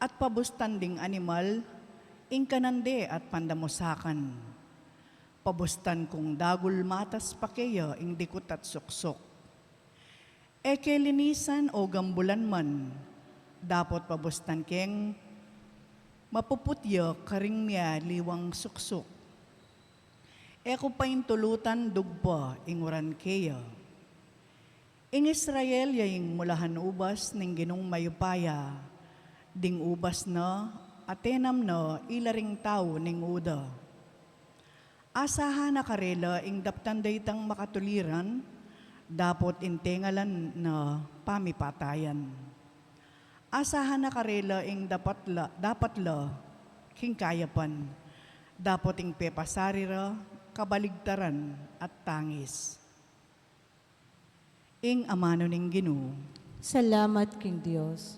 at pabustan ding animal ing kanande at pandamusakan. Pabustan kong dagul matas pakeya ing dikot at suksok. Eke linisan o gambulan man, dapot pabustan keng mapuputya karing miya liwang suksok. Eko pa tulutan dugpa ing uran keya. Ing Israel yaing mulahan ubas ning ginong mayupaya, ding ubas na atenam na ilaring tao ning uda. Asahan na karela ing daptan daytang makatuliran, dapot intengalan na pamipatayan. Asahan na karela ing dapatla king kayapan, dapot ing pepasarira, kabaligtaran at tangis. Ing amano ning Ginoo, Salamat king Dios.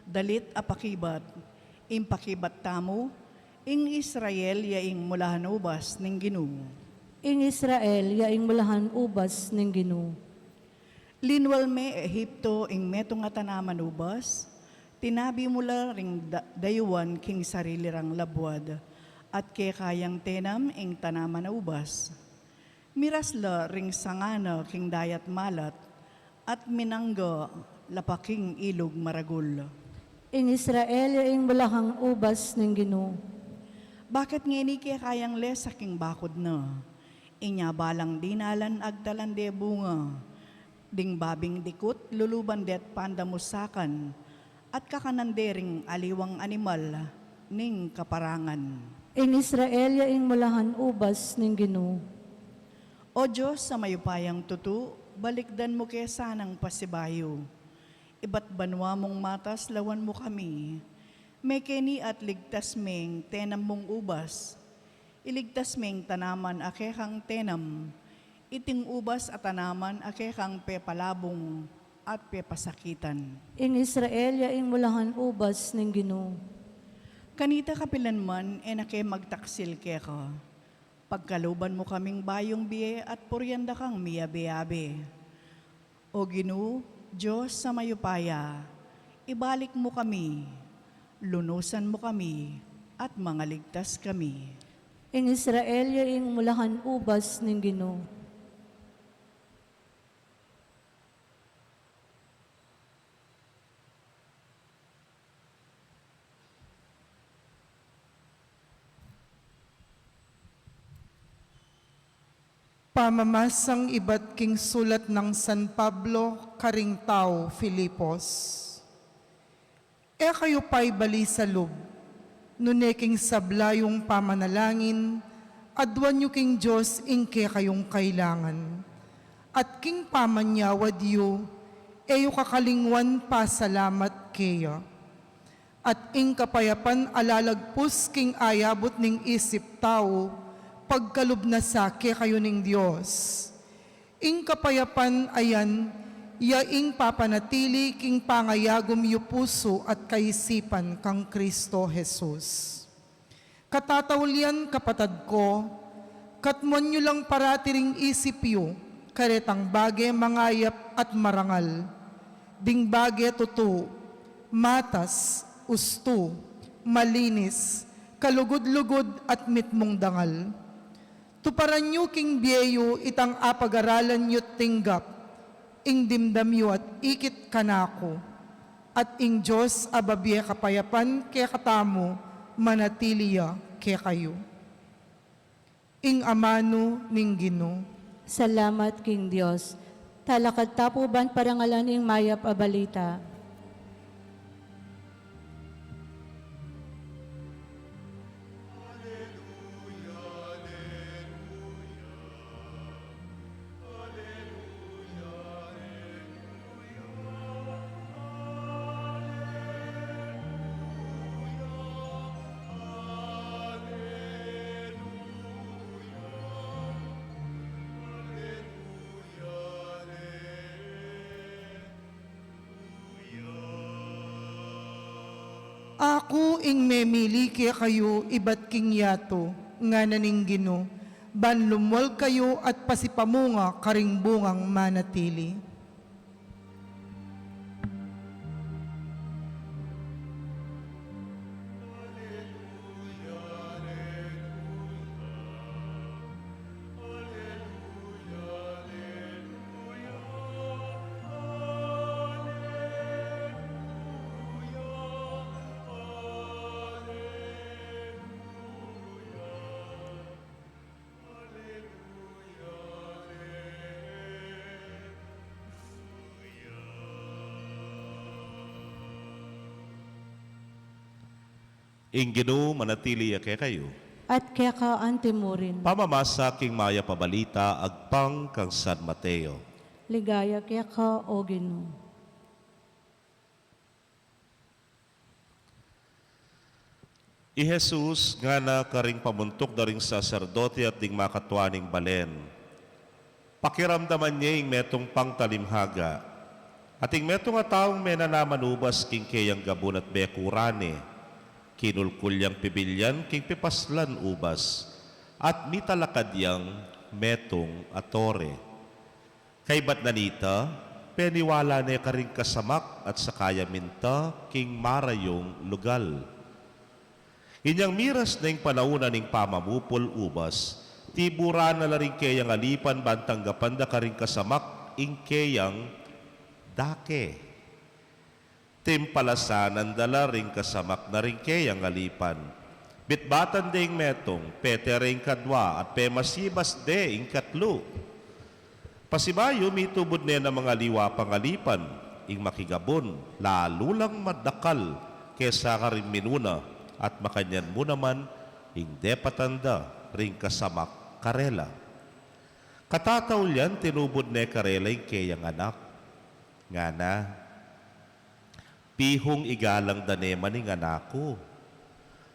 dalit apakibat, ing pakibat tamo, ing Israel yaing mulahan ubas ning Ginoo. Ing Israel yaing mulahan ubas ning Ginoo. Linwal me Ehipto ing metong nga tanaman ubas, tinabi mula ring dayuan king sarili rang labwad, at ke kayang tenam ing tanaman na ubas. Mirasla ring sangana king dayat malat, at minangga lapaking ilog maragul. Ing Israel yaing mulahang ubas ning Ginoo. Bakit ngini kaya kayang lesaking bakod na? Inya balang dinalan agtalande bunga, ding babing dikot luluban det pandamusakan, at kakanandering aliwang animal ning kaparangan. Ing Israel yaing mulahan ubas ning Ginoo. O Diyos sa mayupayang tutu, balikdan mo kaya sanang pasibayo. Iba't banwa mong matas lawan mo kami. May keni at ligtas meng tenam mong ubas. Iligtas meng tanaman akekang tenam. Iting ubas at tanaman akekang pepalabong at pepasakitan. Ing Israel yaing mulahan ubas ning Ginoo. Kanita kapilan man enake magtaksil keka. Pagkaluban mo kaming bayong biye at puryanda kang miyabe-yabe. O Ginoo, Diyos sa mayupaya, ibalik mo kami, lunusan mo kami, at mangaligtas kami. Ing Israel yaing mulahan ubas ning Ginoo. Pamamasang iba't king sulat ng San Pablo, karing tao, Filipos. E kayo pa'y bali sa loob, nuneking sablayong pamanalangin, adwan nyo king Diyos inke kayong kailangan. At king pamanyawad yu, eyo kakalingwan pa salamat keya. At ing kapayapan alalagpus king ayabot ning isip tao, pagkalub na sake kayo ning Diyos. Ing kapayapan ayan, yaing papanatili king pangayagom yu puso at kaisipan kang Kristo Jesus. Katataulian kapatad ko, katmon nyo lang paratiring isip yu, karetang bage mangayap at marangal. Ding bage tuto, matas, usto, malinis, kalugod-lugod at mitmong dangal. Tuparan nyo king biyeyo itang apag-aralan nyo't tinggap, ing dimdam yu at ikit kanako, at ing Diyos ababye kapayapan ke katamo, manatiliya ke kayo. Ing amano ning Ginoo. Salamat king Dios. Talakad tapuban parangalan ing mayap a balita. Ako ing memili kaya kayo iba't king yato, nga naning Ginoo, banlumwal kayo at pasipamunga karing bungang manatili. Ing Ginoo manatili ake kayo. At kaya ka antimurin. Pamamasa king maya pabalita agpang kang San Mateo. Ligaya kaya ka o Ginoo. I Jesus nga na karing pamuntok na ring saserdote at ding makatwaning balen. Pakiramdaman niya ing metong pangtalimhaga. At ing metong taong menanamanubas king kayang gabon at bekurane. Kinulkulyang pibilyan king pipaslan ubas. At mitalakad yang metong atore. Kay ba't nanita, peniwala na karing kasamak at sakaya minta king marayong lugal. Inyang miras na yung panauna ning pamamupol ubas, tibura na laring kayang alipan bantanggapan da karing kasamak ing kayang dake. Timpalasanan dala ring kasamak na ring kayang alipan. Bitbatan de ing metong, pete ring kadwa at pemasibas de ing katlo. Pasibayo mitubod na ng mga liwa pangalipan, ing makigabon, lalo lang madakal kesa karing minuna, at makanyan mo naman hindi patanda ring kasamak karela. Katataw yan, tinubod na karela yung kayang anak. Nga na, pihong igalang danema ning anako.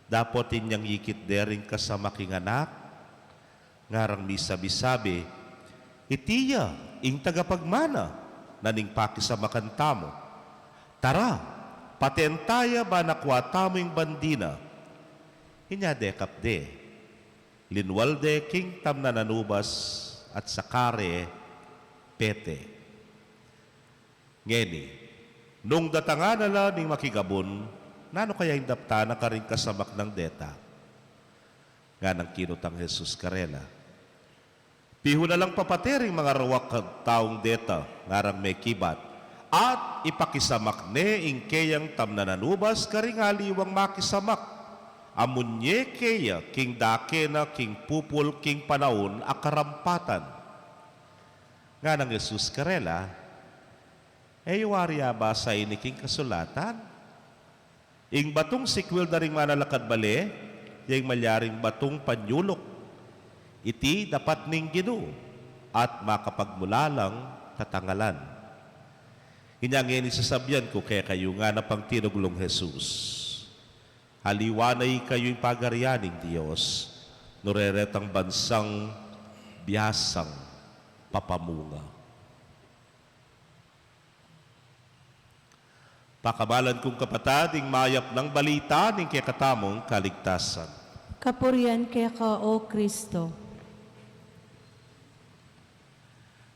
Dapat inyang yikit de ring kasamak ing anak. Ngarang misabi-sabi, itiya, ing tagapagmana, naning pakisamakan tamo. Tara, patentaya ba nakwata mo yung bandina? Hinyadekap de. Linwal de king tam na nanubas at sakare pete. Ngeni, nung datanga nala ning makigabon, nano kaya yung dapta na karing kasamak ng deta? Nga nang kinutang Jesus karela. Piho na lang papatering mga rawak taong deta, ngarang may kibat, at ipakisamak ne ing kayang tam na nanubas karingaliwang makisamak. Amunye kaya king dake na king pupul king panahon akarampatan. nga ng Jesus karela, wariya ba sa iniking kasulatan? Ing batong sikwil na rin manalakad bali, yung malyaring batong panyulok, iti dapat ning Ginoo at makapagmulalang tatangalan. Inyangin isasabyan ko kaya kayo nga na pang tinuglong Jesus. Haliwanay kayo'y pagaryaning Diyos, nureretang bansang biyasang papamunga. Pakabalan kong kapatading mayap ng balita ng kakatamong kaligtasan. Kapurian kaya ka, O Kristo.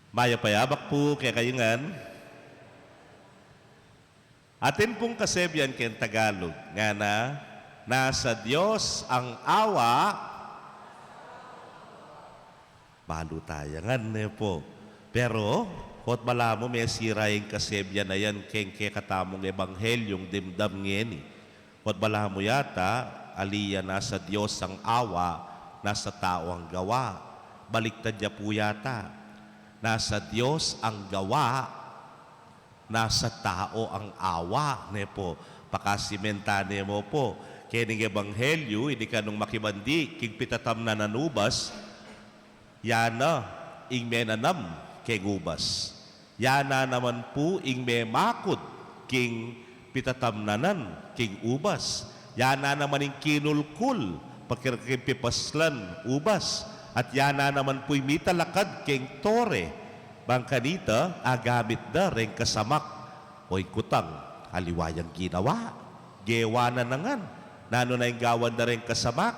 Mayapayabak po kaya kayungan. Atin pong kasebyan kaya Tagalog, nga na nasa Diyos ang awa, malutayangan po. Pero, kot bala mo, may sirayang kasebyan na yan, keng katamong ebanghelyong dimdam ngeni. Kot bala mo yata, aliya nasa Diyos ang awa, nasa tao ang gawa. Baliktad niya po yata. Nasa Diyos ang gawa, nasa tao ang awa. Ne po, pakasimentane mo po. Kaya ng ebanghelyo, hindi ka nung makibandi, king pitatam na nanubas, yana, ing menanam, kay gubas. Yana naman po, ing may makod, king pitatamnanan, king ubas. Yana naman ing kinulkul, pagkirkipipaslan, ubas. At yana naman po'y mitalakad king tore. Bangkanita, agamit na rin kasamak. O'y kutang, aliwayang ginawa. Gewa na nangan. Nano na yung gawan na rin kasamak.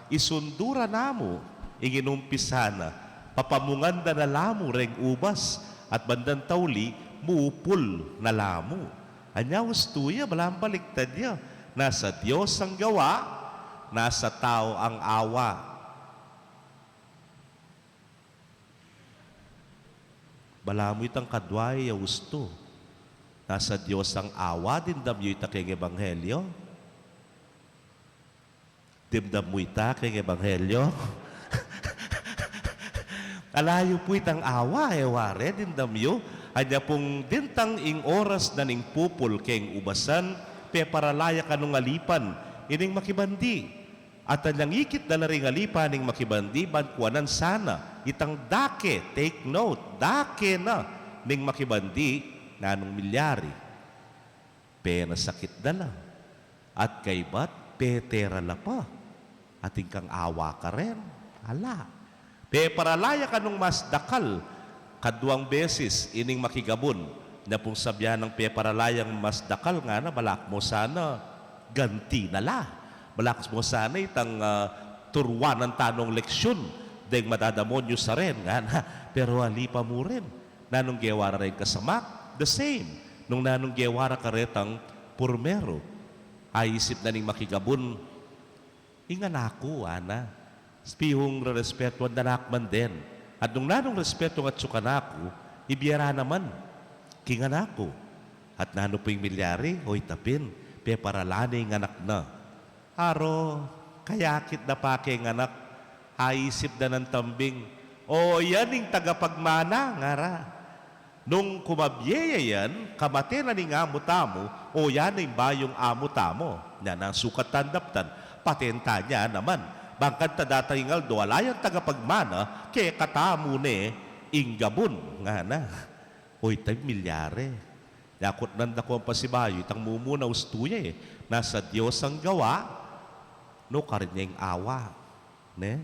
Isundura namo, inginumpisana. Papamungan na nalamu ring ubas. At bandang tauli, muupul na lamu. Anyawas tuya, balang baliktad niya. Nasa Diyos ang gawa, nasa tao ang awa. Balamu itang kadway yawusto. Nasa Diyos ang awa, dindam yu ita keng ebanghelyo. Dimdam mo ita keng ebanghelyo. Alayo po itang awa, ware, dindam yu. Anya pong dintang ing oras na ning pupul keng ubasan, pe paralaya ka nung alipan, ining makibandi. At anyang ikit na ring alipan ning makibandi, bankuanan sana. Itang dake, take note, dake na ning makibandi na nung milyari. Pe nasakit na lang. At kaybat, petera la pa. At kang awa ka rin. Ala. Pe paralaya ka nung mas dakal, kaduang beses ining makigabon, na pong sabyahan ng pe paralayang mas dakal nga na balak mo sana ganti na la. Balak mo sana itang turuan ng tanong leksyon dahil madadamon nyo sa rin nga na. Pero alipa mo rin. Nanong gewara rin kasamak, the same. Nung nanong gewara ka retang purmero, ay isip na ning makigabon, inganako, ana. Spihong respeto ang danakman din. At nung nanong respeto at sukanako, ibiyara naman, kinganako. At nano po yung milyari, hoy tapin, pe paralani ng anak na. Aro, kayakit na pa kay anak, haisip na ng tambing, o yan yung tagapagmana, ngara. Nung kumabyeya yan, kamate na ning amo tamo, o yan yung bayong amo tamo, na nang sukat tandaptan, patenta niya naman. Bangkad tadatayingal do, alayang tagapagmana, kay katamo ne, inggabon, nga na. Oy, tayo milyare. Yakot nanda ko ang pasibayo, itang mumuna ustuya nasa Diyos ang gawa, no karin niya yung awa. Ne?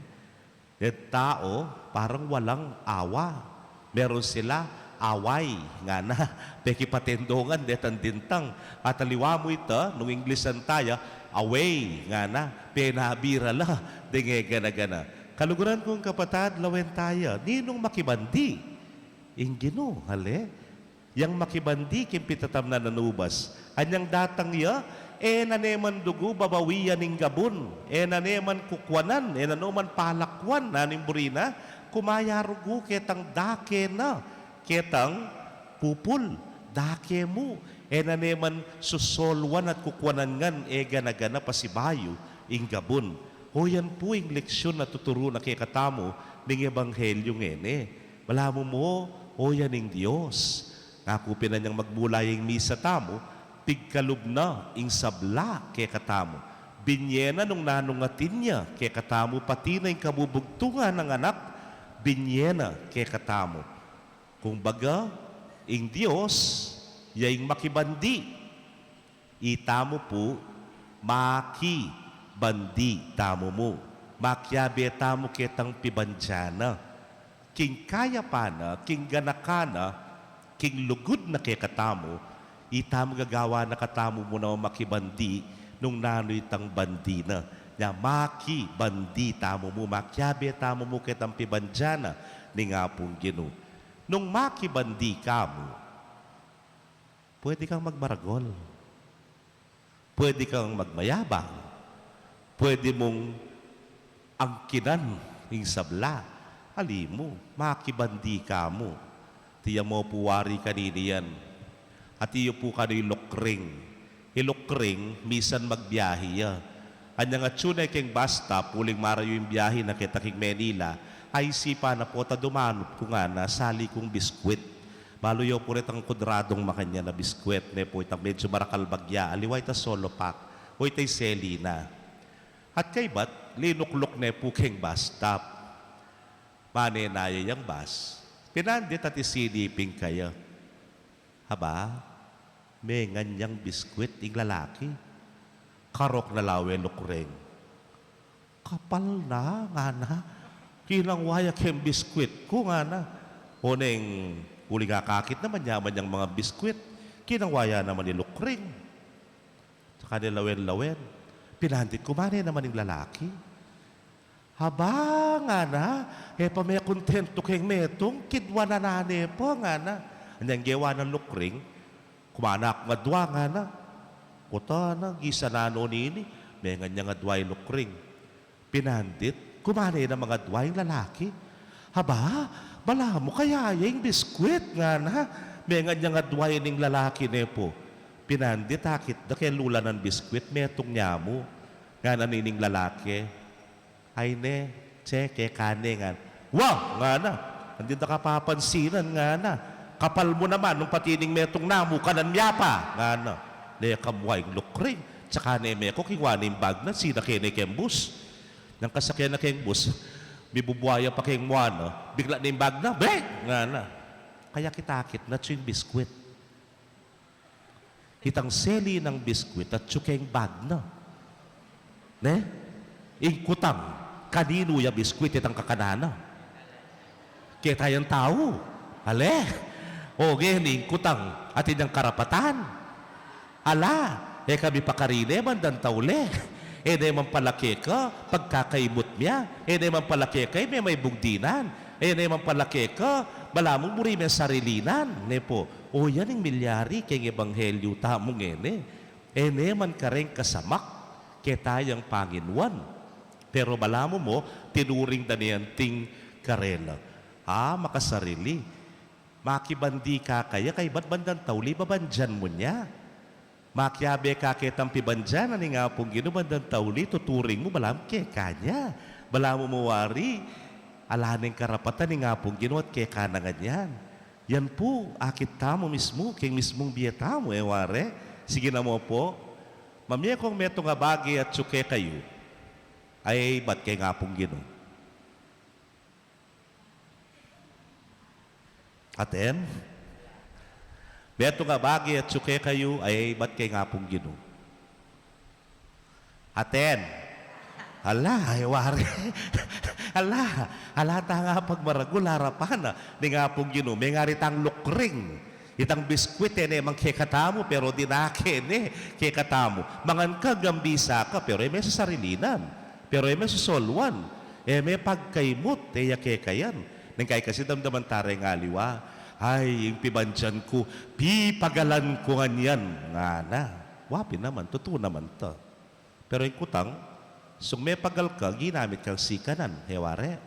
At tao, parang walang awa. Meron sila away. Nga na, peki patendongan, detan dintang. At aliwa mo ito, nung Inglesan tayo, away. Nga na, penabira la. Denge gana-gana. Kaluguran kong kapatad, lawen tayo. Ninong makibandi. Ingino, hali. Yang makibandi, kimpitatam na nanubas. Anyang datang ya, naneman dugo, babawiyan ng gabon. Naneman kukwanan, naneman palakwan, naning burina, kumayarugo, ketang dake na, ketang pupul, dake mo. Naneman susolwan at kukwanan ngan, gana-gana pasibayo, ing gabon. O yan po yung leksyon na tuturo na kay katamo ng Ebanghelyo ngene. Malamo mo, o yaning Diyos. Ngakupin na niyang magbulayang misa tamo, pigkalub na ing sabla kay katamo. Binyena nung nanungatin niya kay katamo, pati na yung kabubugtungan ng anak, binyena kay katamo. Kung baga, ing Diyos, yaing makibandi, itamo po, makibandi tamo mo. Makyabe tamo kitang pibandyana. King kaya pa na, king ganakana, king lugod na kay katamo, itamo gagawa na katamo mo na makibandi nung nanoy tang bandi na. Nya makibandi tamo mo, makyabe tamo mo kitang pibandyana ni nga pong Ginoo. Nung makibandi ka mo, pwede kang magmaragol. Pwede kang magmayabang. Pwede mong angkinan ng sabla. Ali mo, makibandi ka mo. Tiya mo puwari kanini yan. At iyo po kano'y lokring. Ilokring, misan magbiyahe ya. Anyang atsunay keng basta, puling marayo yung biyahe na kita king Manila, ay sipa na po ta dumanot ko nga na sali kong biskwit. Baluyo po rin ang kudradong makanya na biskwit, ne po itang medyo marakal bagya, aliway ta solo pack, o itay selina. At kay bat, linuklok ne po keng bus stop. Manenaya yung bus. Pinandit at isiliping kayo. Haba, may nganyang biskwit ing lalaki. Karok na lawe lukreng. Kapal na, nga na. Kinang waya kem biskwit ko nga na. O neng uli nga kakit naman yaman yung mga biskwit. Kinang waya naman ni lukreng. Saka ni lawen-lawen. Pinandit ko man naman yung lalaki. Haba nga na. E pa may kontento keng metong. Kidwa na nane po nga na. Anyang gewa ng lukreng. Kumanak nga dwa nga na. Kuta na, gisa na ano nini, may nga nga dway lukring. Pinandit, kumanay na mga dway lalaki. Haba, bala mo kaya yung biskwit nga na, may nga dway ning lalaki nepo. Pinandit, hakit na kaya lula ng biskwit, metong niya mo. Nga na nining lalaki. Ay ne, tseke, kane nga. Wow, nga na, hindi na kapapansinan nga na. Kapal mo naman, nung patining metong namu, kanan niya pa, nga na. Naya kamuhay lukring. Tsaka na may ko kiwanin bag na sina kene kembus. Nang kasakyan na kembus, bibubuaya pa keng muano, bigla na yung bag na, bang! Nga na. Kaya kitakit na yung biskwit. Itang seli ng biskwit at tsukeng bag na. Ne? Ingkutang, kanino ya biskwit itang kakanana. Kaya tayong tao. Ale, o gini, ingkutang at inyang karapatan. Ala, kami pakarine man dan taule. Naman palaki ka, pagkakaimot niya. Naman palaki ka, may bugdinan. Naman palaki ka, bala mo muri may sarilinan. Nepo, o yan ang milyari kay ebanghelyo tamong ene. Naman ka rin kasamak, kay tayang Panginuan. Pero bala mo, tinuring na niyan ting karela. Makasarili. Makibandi ka kaya, kay ba't bandang tauli, babandyan mo niya. Makyabe ka kitang pibandyan, ani nga pong ginubandang tauli, tuturing mo, balam ke kanya. Bala mo mawari, alaning karapatan ni nga pong ginuat ke kanangan yan. Yan po, akit tamo mismo, king mismong biyeta mo, ware. Sige na mo po. Mamaya kong meto nga bagi at tsuke kayo, ay ba't kay nga pong ginu? Aten? Beto nga bagi at suke kayo, ay ba't kay nga pong Ginoo? Aten. Hala, ay wari. Hala ta nga pagmaragul, harapan na. Di nga pong Ginoo, may nga ritang lukring. Itang biskwit, mang kekatamo, pero dinake, kekatamo. Mangan ka, gambisa ka, pero may sa sarilinan. Pero may sa solwan. May pagkaimot, kekayan. Nang kay kasi damdaman taray nga liwa. Ay, yung pibandyan ko, pipagalan ko nga niyan. Nga na. Wapi naman, totoo naman to. Pero yung kutang, sung may pagal ka, ginamit kang sikanan. Heware,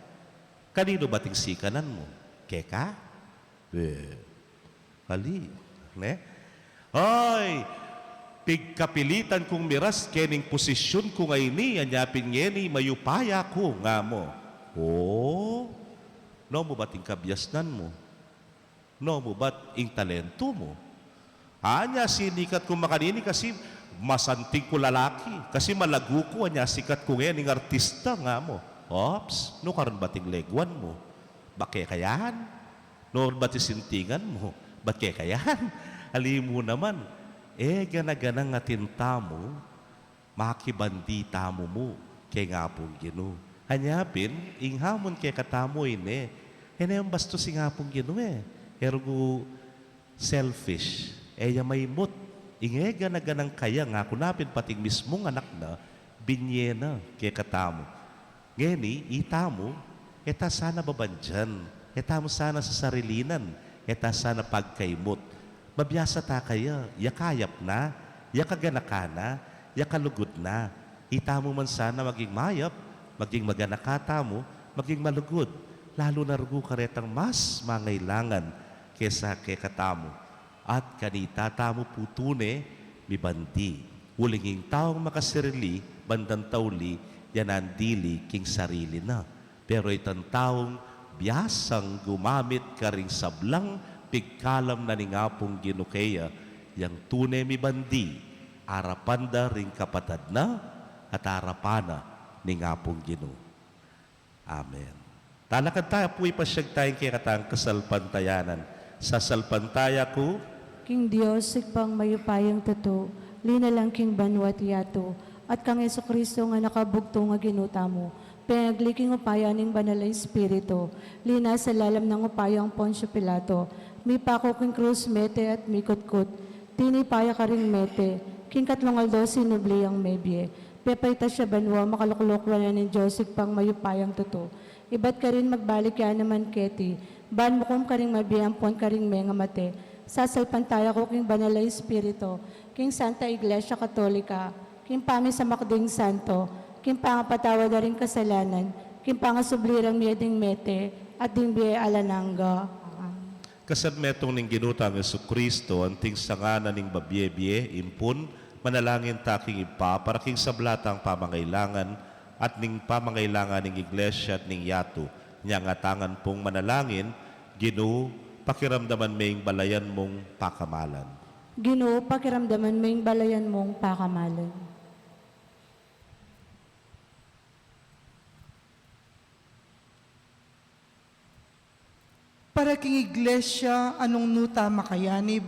kanino ba ting sikanan mo? Keka? Kali. Ne? Ay, pigkapilitan kong miras, kening posisyon ko ngay ni, anyapin ngeni, mayupaya ko nga mo. No mo ba ting kabyasnan mo? No mo ba't ing talento mo? Anya sinikat ko makanini kasi masanting ko lalaki. Kasi malago ko, anya sikat ko ngayon ng artista nga mo. Ops, no karon bating legwan mo? Bakit kayahan? No ba't sintingan mo? Bakit kayahan? Alim mo naman, gana-gana nga tinta mo, makibandita mo kay nga pong Ginoo. Hanyapin, inghamon kay katamo ini, yung bastos nga pong Ginoo Ergo, selfish. May mut. Gana-ganang kaya nga, kunapin pating mismong anak na, binyena kay katamo. Ngeni, itamo, eta sana babandyan. Eta mo sana sa sarilinan. Eta sana pagkaimot. Mabiyasa ta kaya, yakayap na, yakaganakana, yakalugod na. Itamo man sana maging mayap, maging maganakata mo, maging malugod. Lalo na rugo karetang mas mangailangan kesa kay katamo. At kanita tamo putune, mibandi. Ulinging taong makasirili, bandang tauli, yan ang dili king sarili na. Pero itang taong biyasang gumamit ka ring sablang pigkalam na ni ngapong ginukaya, yang tunay mi bandi, arapanda ring kapatad na, at arapana ni ngapong Ginoo. Amen. Talakad tayo po ipasyag tayong kaya katang kasalpantayanan. Sa salpantaya ko, King Diyos, sikpang mayupayang totoo, linalang king banwat yato, at kang Kristo nga nakabugto nga ginuta mo, pinagliking upayaning banal na Espiritu, lina sa lalam ng upayang Poncio Pilato, mi pako king krus mete at mi kutkut, tinipaya ka ring mete, king katlong aldo sinubliyang mebye, pepayta siya banwa makaluklokwa na ni Diyos, sikpang mayupayang totoo, iba't ka rin magbalik yan naman keti, ban mo kung ka ring mabiyampon ka ring menga mate, sasalpantaya ko king banal na Espiritu, king Santa Iglesia Katolika, king pami sa makding santo, king pangapatawa na rin kasalanan, king pangasublirang miyading mete, at ding biye alananga. kasadmetong ning ginutang Kristo, anting sangana ning babye-bye, impun, manalangin taking ipa, para king sablatang pamangailangan, at ning pamangailangan ning iglesia at ning yato, niya nga tangan pong manalangin, Ginoo, pakiramdaman maying balayan mong pakamalan. Ginoo, pakiramdaman mo yung balayan mong pakamalan. Para king iglesia, anong nuta makayanib,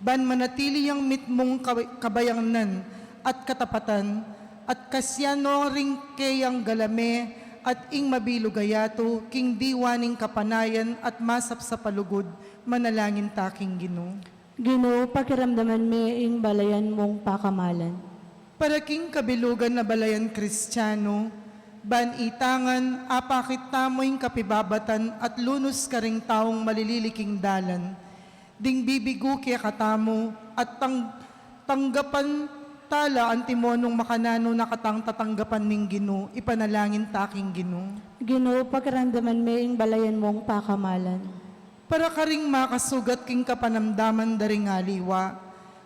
ban manatili ang mitmong kabayangnan at katapatan, at kasyano ring kayang galame, at ing mabilugayato, king diwaning kapanayan at masap sa palugod, manalangin taking Ginoo. Ginoo, pakiramdaman mo yung balayan mong pakamalan. Para king kabilugan na balayan Kristiyano, ban itangan, apakit tamo'y kapibabatan at lunos ka ring taong malililiking dalan. Ding bibigo kaya katamo at tanggapan tala ang timonong makanano na katang tatanggapan ning Ginoo, ipanalangin taking Ginoo. Ginoo, pakiramdaman mo yung balayan mong pakamalan. Para ka ring makasugat king kapanamdaman daring aliwa,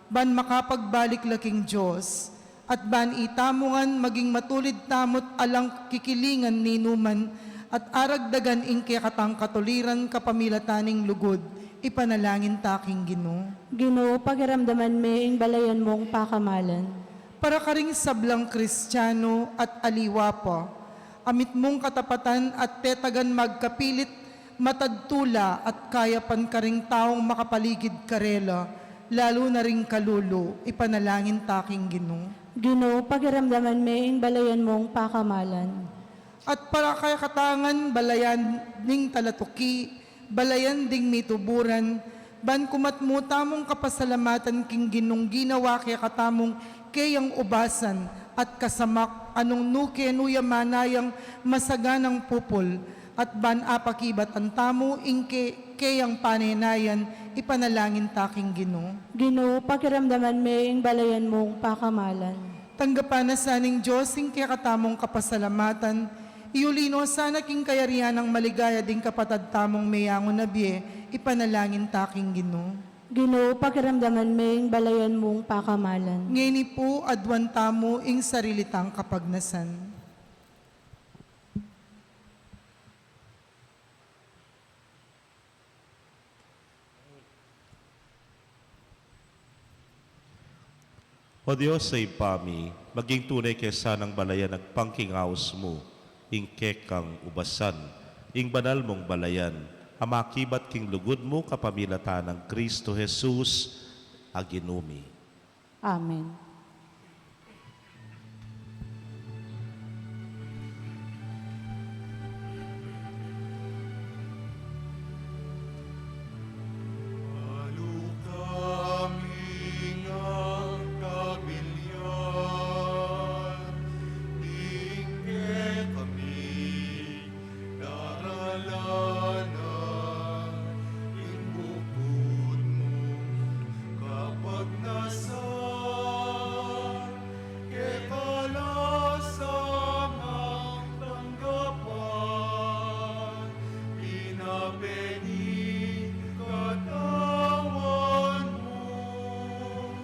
ban makapagbalik laking Diyos, at ban itamungan maging matulid tamot alang kikilingan ninuman, at aragdagan ing kaya katang katuliran kapamilataning lugod, ipanalangin taking Ginoo. Ginoo, pakiramdaman mo yung balayan mong pakamalan. Para ka ring sablang Kristiyano at aliwa pa, amit mong katapatan at tetagan magkapilit, matadtula at kayapan ka ring taong makapaligid karela, lalo na ring kalulo, ipanalangin taking Ginoo. Ginoo, pakiramdaman mo yung balayan mong pakamalan. At para kaya katangan, balayan ning talatuki, balayan ding mituburan, ban kumatmuta mong kapasalamatan king Ginong ginawa kaya katamong kayang ubasan at kasamak anong nuke nuya manayang masaganang pupol, at ban apakibat ang tamo ingke kayang panenayan, ipanalangin taking Ginoo. Ginoo, pakiramdaman mo yung balayan mong pakamalan. Tanggapan na saning Diyos ing kaya katamong kapasalamatan, iulino sana king kayarihan ng maligaya ding kapatad tamong mayangon na biye, ipanalangin taking Ginoo. Ginoo, pakiramdaman mo yung balayan mong pakamalan. Ngayon po adwan tamo ing sarilitang kapagnasan. O Diyos sa ipami, maging tunay kesa ng balayan nagpangkingaos mo, ingkekang ubasan, ing banal mong balayan, amakibat king lugod mo kapamilatan ng Kristo Jesus, aginumi. Amen. Kaming ang kabilyan, ingke kami daralanan, ingbukod mo kapag nasan, kekalasang ang tanggapan, pinapeni katawan mo,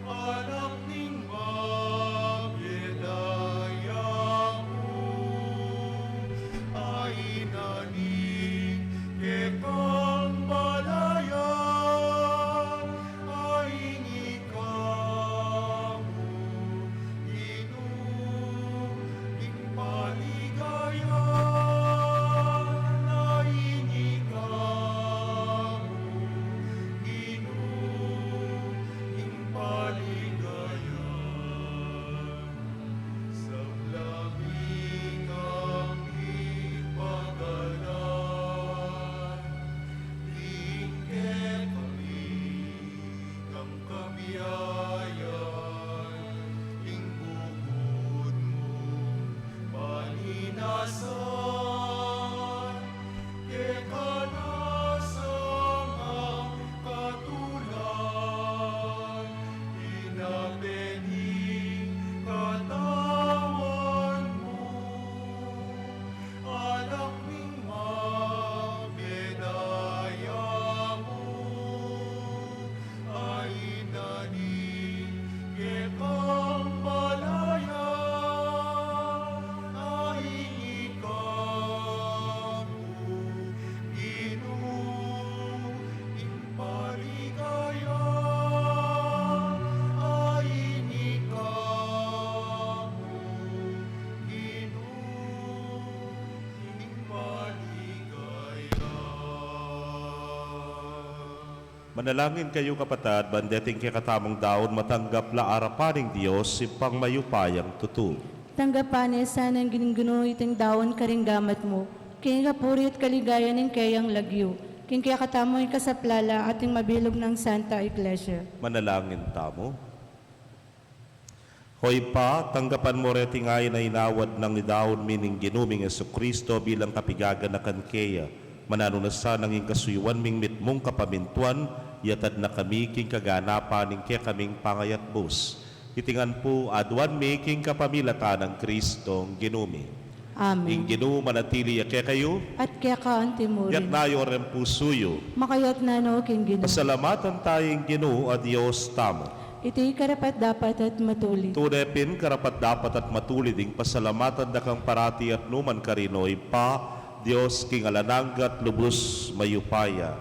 anak ning mapyedaya mo, ay naning kekang balayan, ay ikaw mo, inuing paligayan, ay ikaw mo, inuing paligayan. Sa lamig ang ipagalan, ingke kami ng kabiyayan, ingbukod mo palinasan, kekalasang ang katulan, pinapeni katawan mo, anak ning mapyedaya mo, ay naning kekang balayan, ay ikaw mo, inuing paligayan, ay ikaw mo, inuing paligayan. Manalangin kayo kapatad, bandeting kakatamong daon matanggap la arapaning Diyos ipang mayupayang tutu. Tanggapan sana ang giniguno iting daon karing gamat mo, king kapuri at kaligayan ng kayang lagyo, king kaya katamo yung kasaplala ating mabilog ng Santa Iglesia. Manalangin tamo. Hoy pa, tanggapan mo reting ay na inawad ng idaon mining ginuming Kristo bilang kapigagan na kankeya. Mananunasan ng kasuyuan ming mitmong kapamintuan, yatad na kami king kaganapan ning kaya kaming pangayat bus. Itingan po adwan making kapamilatan ng Kristong ginumi. Amen. Ing ginu manatili kaya kayo, At kaya ka ang yat timurin. nayo rin pusuyo. Makayat na no king gino. Pasalamatan tayong ginu a Diyos tamo. Ito'y karapat dapat at matuli. Tunepin karapat dapat at matulid ing pasalamatan na kang parati at numan karinoy pa, Diyos king alananggat lubos mayupaya.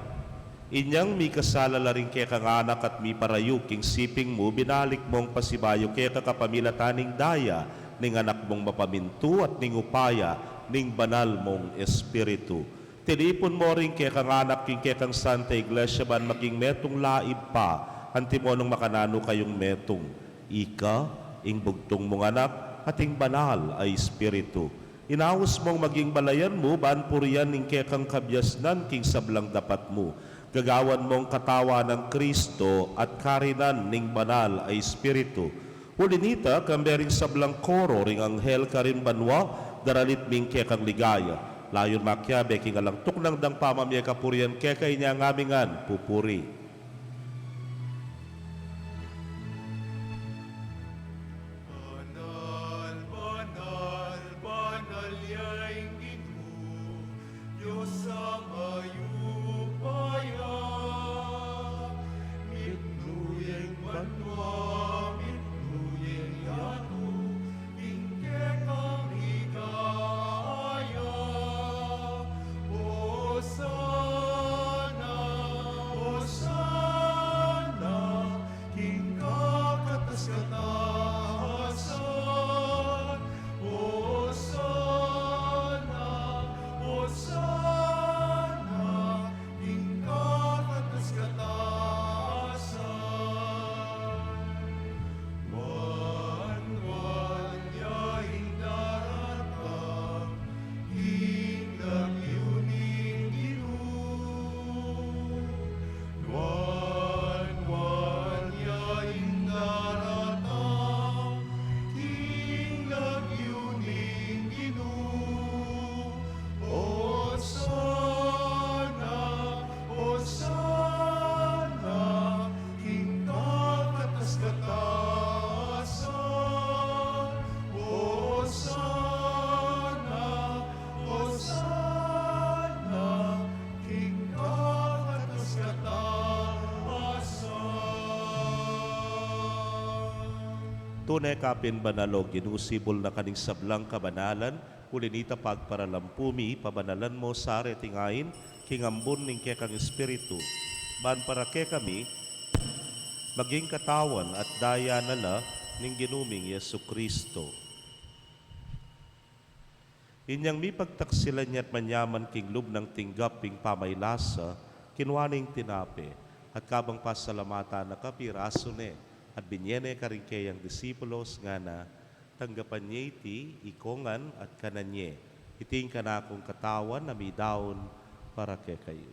Inyang mi kasala laring kaya kang anak at mi parayu king siping mo, binalik mong pasibayo kaya kakapamilataning daya, ning anak mong mapamintu at ning upaya, ning banal mong espiritu. Tinipon mo rin kaya kang anak king kaya kang Santa Iglesia ban maging metong laib pa, antimonong makanano kayong metong. Ika, ing bugtong mong anak, ating banal ay espiritu. Inaus mong maging balayan mo, ban puriyan ning kaya kang kabyasnan king sablang dapat mo. Gagawan mong katawa ng Kristo at karinan ning banal ay espiritu. Ulinita, kambering sablang koro ring anghel karin banwa, daralit ming kaya kang ligaya. Layon makyabe king alang tuknang dang pamamya kapurian kaya kay niya ngamingan pupuri. Banal, banal, banal yaing Ginoo, Diyos sa mayupaya. Mitnuyeng banwa, mitnuyeng yato, ingke kang higaya. Hosana, Hosana. Tunay kapin banalo, ginusibol na kaning sablang kabanalan, ulinita pagparalampumi, pabanalan mo sa tingain, kingambon ning kekang espiritu. Ban para ke kami, maging katawan at daya nala ning ginuming Yesu Kristo. Inyang mi pagtaksilan niya't manyaman king lub ng tinggap ping pamaylasa, kinwaning tinape, at kabang pasalamata na kapiraso ne, at binyene karingkeyang disipulos nga na, tanggapan niya iti, ikongan at kananye, iting kanakong katawan na may daon para kay kayo.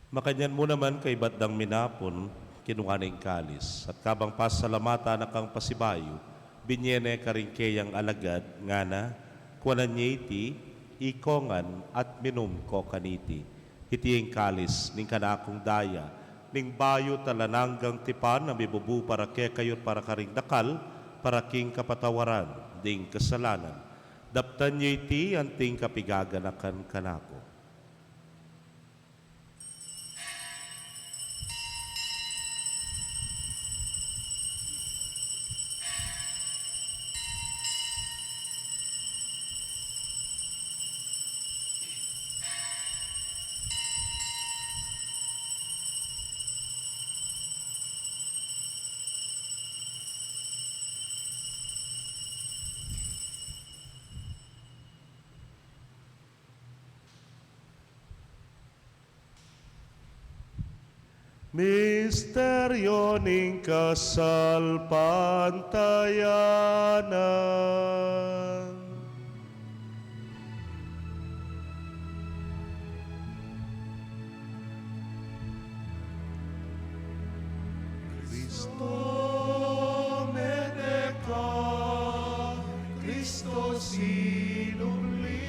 Makanyan mo naman kay Batdang Minapon, kinuhaning kalis, at kabang pasalamata na kang pasibayo, binyene karingkeyang alagad, nga na, kuwanan niya iti, ikongan at minum ko kaniti. Itiing kalis, ning kanakong daya, ning bayo talananggang tipan na mibubu para ke kayo't para karing dakal, para king kapatawaran, ding kasalanan. Daptan niya iti, anting kapigaganakan kanako. Misteryo ning kasalpantayanan. Cristo medeka, Cristo sinumli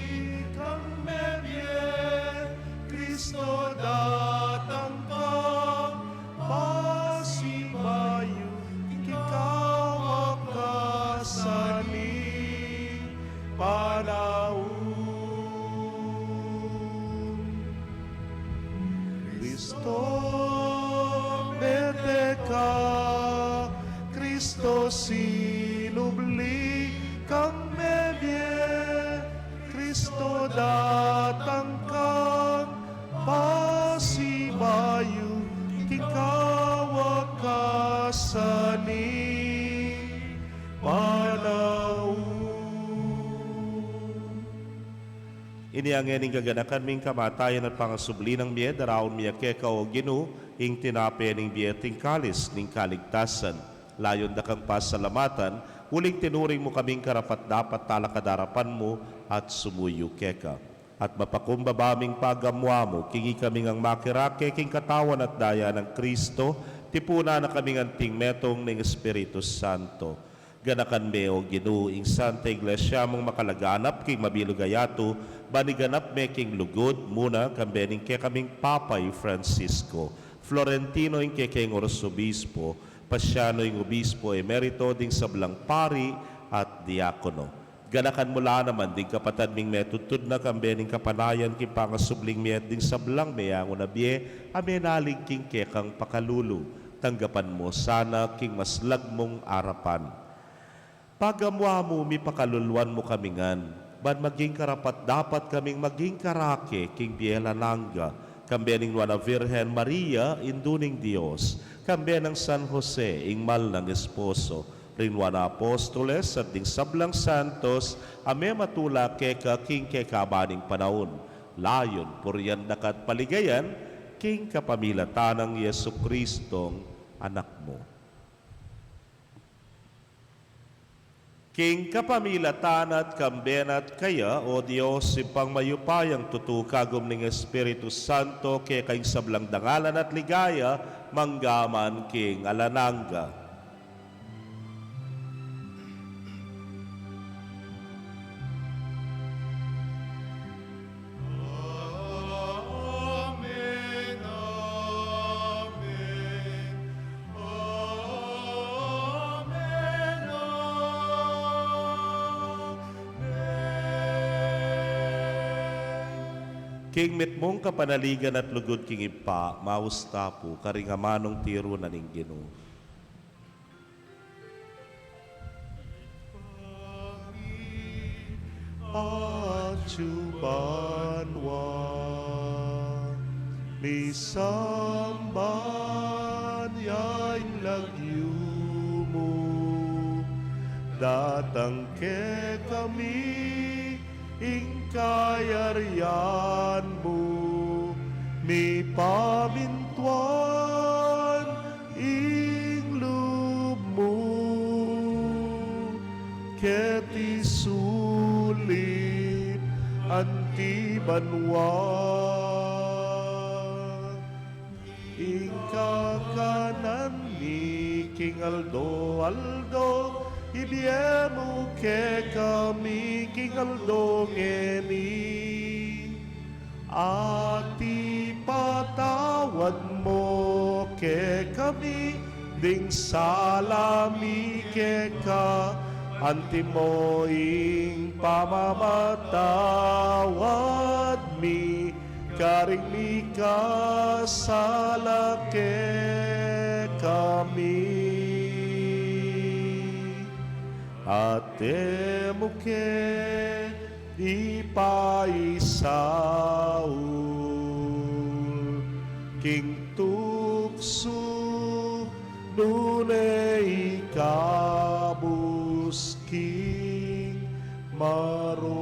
kang mebye, Cristo datang ka. Pasibayo, ikaw akasani, panahon. Kristo, medeka, Kristo sinubli kang mebye, Kristo datang kang pasibayo, ikaw akasani, panahon. Iniangin gaganakan ming kamatayan at pangasubli ng miye, daraon miya keka o ginu, ing tinape ning biyeting kalis ning kaligtasan. Layon da kang pasalamatan, huling tinuring mo kaming karapat dapat talakadarapan mo at sumuyo keka. At mapakumbabaming pagamwa mo, kingi kaming ang makirake, king katawan at daya ng Kristo, tipuna na kaming anting metong ng Espiritu Santo. Ganakan me o ginuing Santa Iglesia mong makalaganap, king mabilugayato, baniganap me king lugod, muna kambening ke kaming Papay Francisco, Florentino ing kekeng Orsobispo, Pasyano ing Obispo Emerito ding sablang pari at diakono. Ganakan mula naman ding kapatad ming metutod na kambening kapanayan king pangasubling miet ding sablang meyango na biye, amenalig king kekang pakalulu. Tanggapan mo sana king maslag mong arapan. Pagamwa mo mi pakaluluan mo kamingan, ban maging karapat dapat kaming maging karake king biela nangga, kambening Nuana Virgen Maria, induning Dios, kambenang San Jose, ingmal ng esposo, rinwana apostoles at ding sablang santos, ame matula keka king kekabaning panahon. Layon, puryan nakat paligayan, king kapamilatan ng Yesu Kristong anak mo. King kapamilatan at kambenat kaya, o Diyos, ipang mayupayang tutu kagum ning Espiritu Santo, kaya kayong sablang dangalan at ligaya, manggaman king alananga. Amen, amen, amen, amen. King mitmong kapanaligan at lugod king ipa, maustapo, karingamanong tiro na ning Ginoo. Acubanwa ni samban yain lagyumo, datang ke kami ingkayarian mo, mi pamintuan ing loob mo, keti sulit anti banwa, ing kakanan ni King Aldo, ibiemu ke kami King Aldo ngeni, ati patawad mo ke kami, ding salami ke ka, anti mo ing pamamatawad mi, karing mi kasala ke kami. Ate mo ke ipaisaul, king tukso nunay ikabus king marok.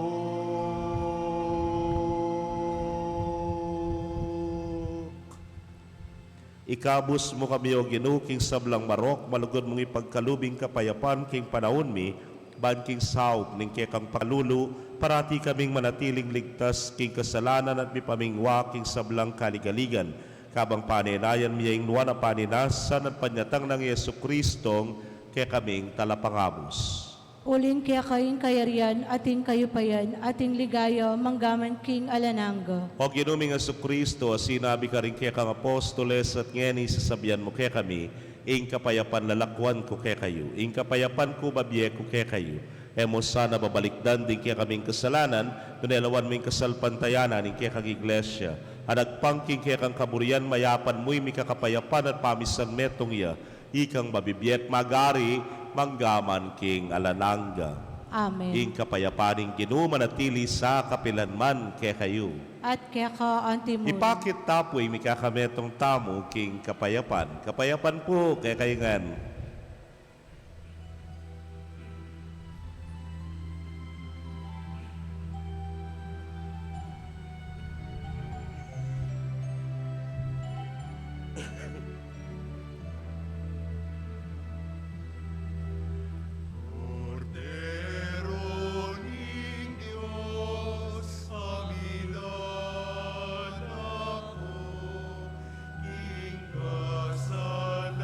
Ikabus mo kami o Ginoo king sablang marok, malugod mong ipagkalubing kapayapan king panahon mi, ban king saop ning kekang palulu, parati kaming manatiling ligtas king kasalanan at mipamingwa king sablang kaligaligan. Kabang paninayan miyaing nuwan na paninasan at panyatang ng Yesu Kristong kaya kaming talapangabos. Ulin kaya kayong kayarian, ating kayupayan, ating ligaya, manggaman king alananga. O ginuming Yesu Kristo, sinabi ka rin kaya kang apostoles at ngeni sasabihan mo kaya kami, ing kapayapan lalakwan ko kaya kayo, ing kapayapan ko babiye ko kaya kayo. Emo sana babalikdan din kaya kaming kasalanan, dunelawan ming kasalpantayanan ing kaya kang iglesia. Anagpangking kaya kang kaburian, mayapan mo'y may kakapayapan at pamisan metong iya, ikang mabibiyet magari, manggaman king alananga. Amen. Ing kapayapaning ginumanatili sa kapilanman kaya kayo. At kaya ka antimon. Ipakit tapoy may kakametong tamo king kapayapan. Kapayapan po kaya kayangan. Cordero ning Diyos, amilan ako, ing kasalanan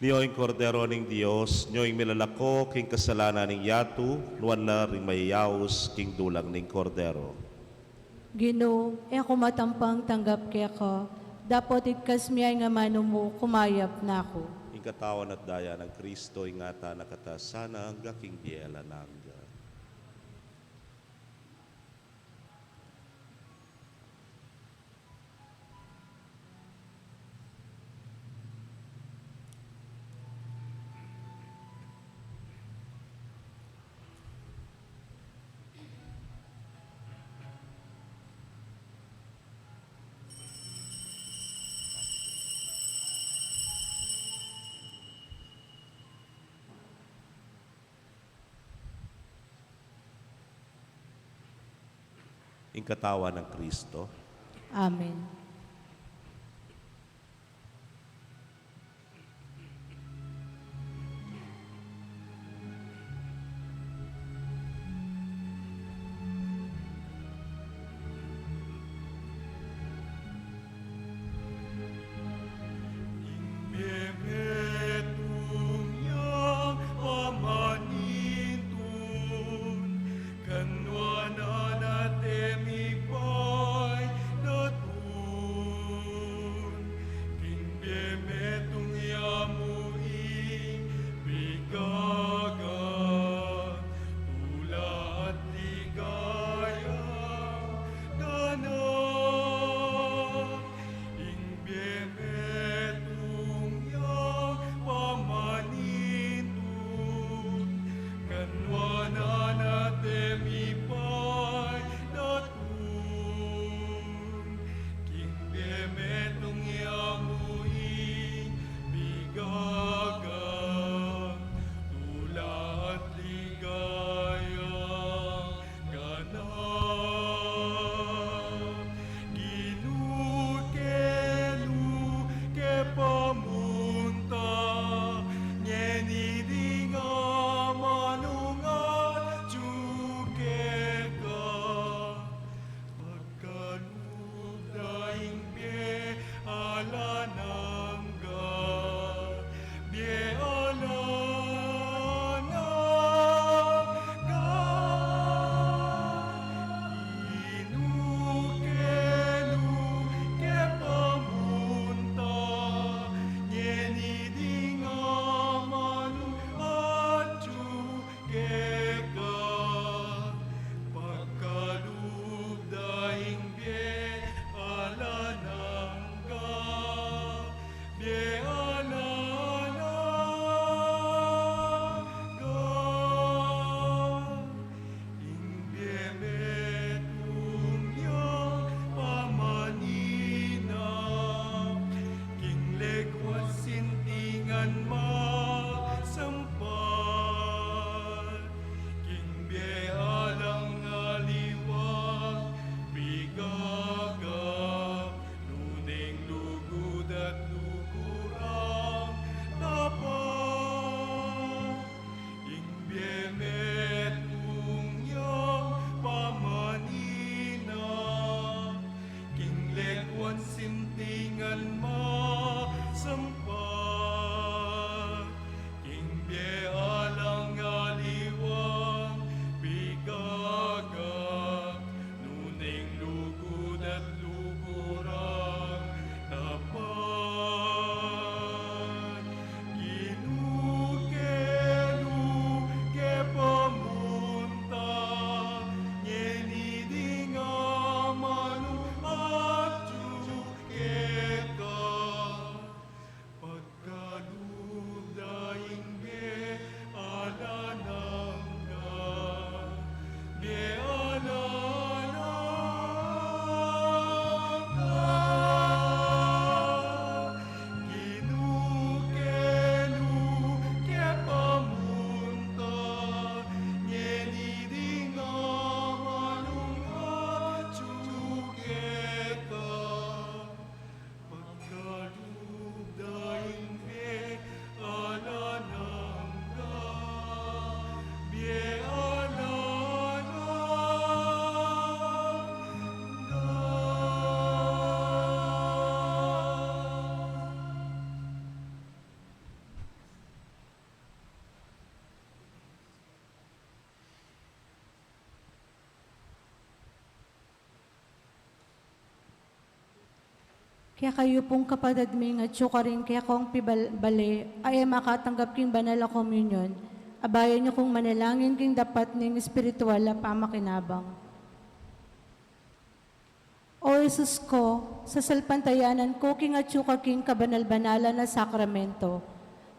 Niyo yung kordero ning Dios, niyo yung milalako king kasalanan ning yatu, nuwan na ring mayayaos king dulang ning kordero. Ginoo, ako matampang tanggap kaya ka. Dapat itkas miyay nga mano mo, kumayap na ako. Ing katawan at daya ng Kristo, ingata nakatasana hangga king biela nangga. Ing katawan ng Kristo, Amen. Bebetum yang pamanintun kanwana na temipay na Kaya kayo pong kapatid mi nga tsuka rin kaya kong pibali ay makatanggap king banal na komunyon. Abayan niyo kong manalangin king dapat ning espiritual na pamakinabang. O Jesus ko, sa salpantayanan ko king atsuka king kabanal-banala na sakramento,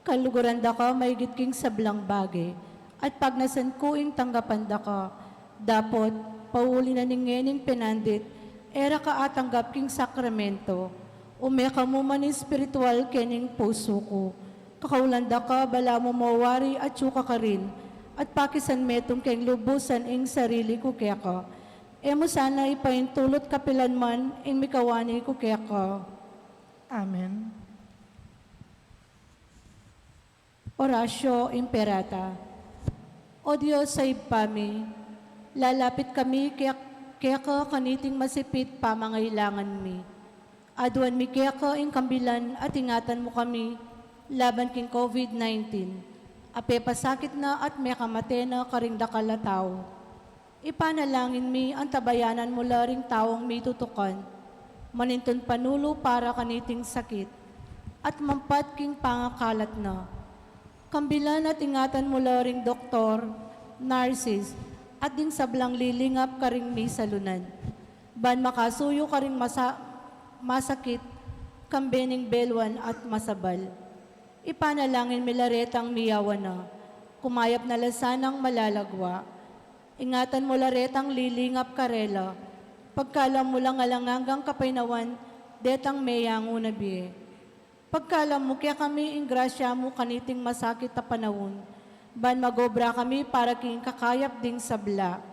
kaluguran da ka maigit king sablang bagay, at pagnasan ko ing tanggapan da ka, dapot pauli na ningening pinandit, era ka atanggap king sakramento, umeka mo man espiritual kening puso ko, kakaulanda ka bala mo mawari at tsuka ka rin, at pakisan metong keng lubusan ing sarili ko kaya ka, emo sana ipaintulot kapilan man ing mikawani ko kaya ka. Amen. Oratio Imperata. O Diyos sa ipami, lalapit kami kaya ka kaniting masipit pamangailangan mi. Aduan mi kaya ka ing kambilan at ingatan mo kami laban king COVID-19. Ape pasakit na at may kamate na karing dakalataw. Ipanalangin mi ang tabayanan mo laring tawang may tutukan. Maninton panulo para kaniting sakit. At mampat king pangakalat na. Kambilan at ingatan mo laring doktor, nurses, at ding sablang lilingap karing may salunan. Ban makasuyo karing masakit, kambening belwan at masabal. Ipanalangin milaretang miyawan na, kumayap na lasanang malalagwa. Ingatan mo laretang lilingap karela, pagkalam mo lang alangangang kapainawan, detang meyango na biye. Pagkalam mo kaya kami ingrasya mo kaniting masakit na panahon, ban magobra kami para king kakayap ding sabla,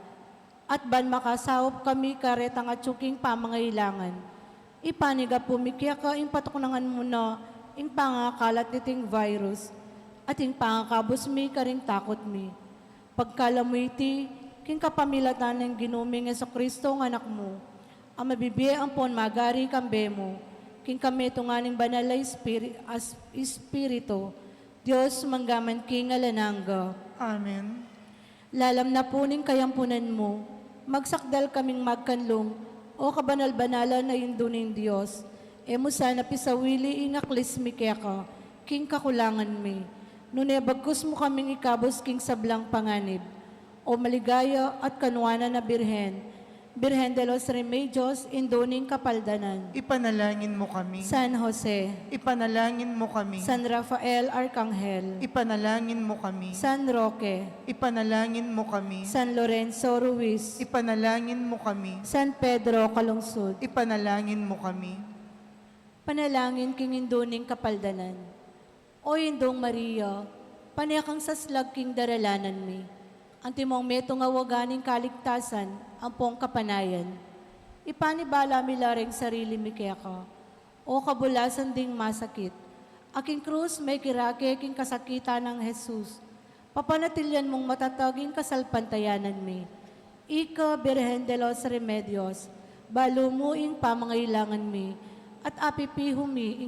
at ban makasawop kami karetang at tsuking pamangailangan. Ipaniga po mikya ka ing patukunangan mo na ing pangakalat niting virus, at ing pangakabos mi karing takot mi. Pagkalam mo iti, king kapamilatan ng ginuming Jesucristo ng anak mo, ang mabibiye ang pon magari kambe mo, king kami tunganing banal na espiritu, Diyos manggaman king alananga. Amen. Lalam na puning kayampunan mo, magsakdal kaming magkanlong, o kabanal-banala na induning Diyos, emo sana pisawili ingaklis mi kaya ka, king kakulangan mi, nune bagkus mo kaming ikabos king sablang panganib, o maligaya at kanwana na Birhen, Birhen de los Remedios, induning kapaldanan. Ipanalangin mo kami. San Jose, Ipanalangin mo kami. San Rafael Arcangel, Ipanalangin mo kami. San Roque, Ipanalangin mo kami. San Lorenzo Ruiz, Ipanalangin mo kami. San Pedro Calungsod, Ipanalangin mo kami. panalangin king induning kapaldanan. O indong Maria, panayakang saslag king daralanan mi. Antimong metong awaganing kaligtasan, ang pong kapanayan. Ipanibala mi laring sarili mi kaya ka, o kabulasan ding masakit. Aking krus may kirake king kasakitan ng Jesus. Papanatilyan mong matataging kasalpantayanan mi. Ika Birhen de los Remedios, balumuing pamangailangan mi, at apipiho mi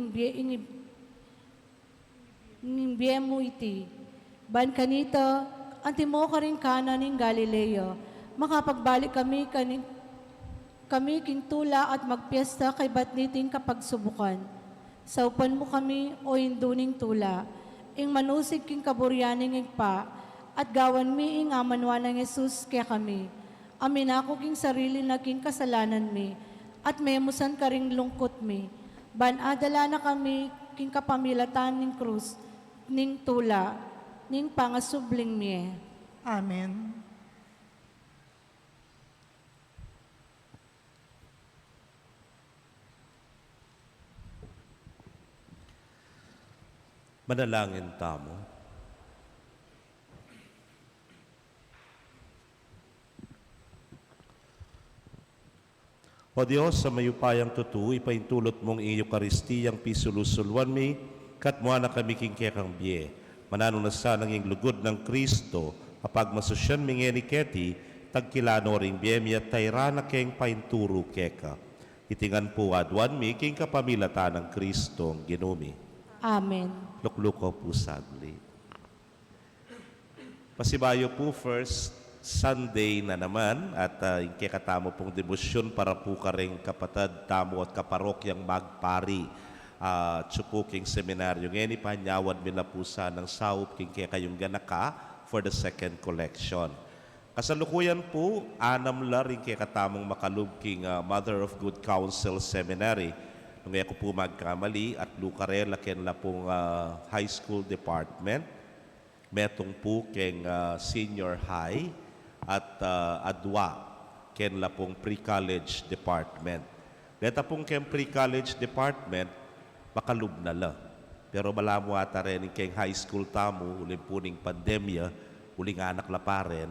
ingbiye mo iti. Ban kanita, antimo ka rin kanan ng Galileo, makapagbalik kami king tula at magpiesta kay batniting kapagsubukan. Saupan mo kami o induning tula, ing manusig king kaburyaning igpa, at gawan mi ing amanwa ng Jesus kaya kami. Amin ako king sarili na king kasalanan mi, at memusan ka ring lungkot mi. Ban adala na kami king kapamilatan ning krus, ning tula, ning pangasubling mi. Amen. Manalangin tamo. O Diyos, sa mayupayang tutu, ipaintulot mong iyong karistiyang pisulusulwan mi, kat mua na kami king kekang biye. Mananong na sa nanging lugod ng Kristo, kapag masusyan mingeni keti, tagkilano ring biye mi at tayrana keng painturo keka. Itingan po adwan mi king kapamilatan ng Kristo ang ginumi. Amen. Lukluko po sagli. Pasibayo po first Sunday na naman at ikikatamo pong debosyon para po karing kapatid, tamo at kaparokyang magpari. Tsupuking seminaryo. Ngayon ipanyawad nila po sa ng saup king kayong ganaka for the second collection. Kasalukuyan po, anam la rin katamong makalub king Mother of Good Counsel Seminary. Nung ako po magkamali at Lucarela ken la pong high school department. Metong po king senior high at adwa ken la pong pre-college department. Deta pong ken pre-college department, makalub na la. Pero malamu ata rin king high school tamo, uling puning pandemya, uling anak la pa rin,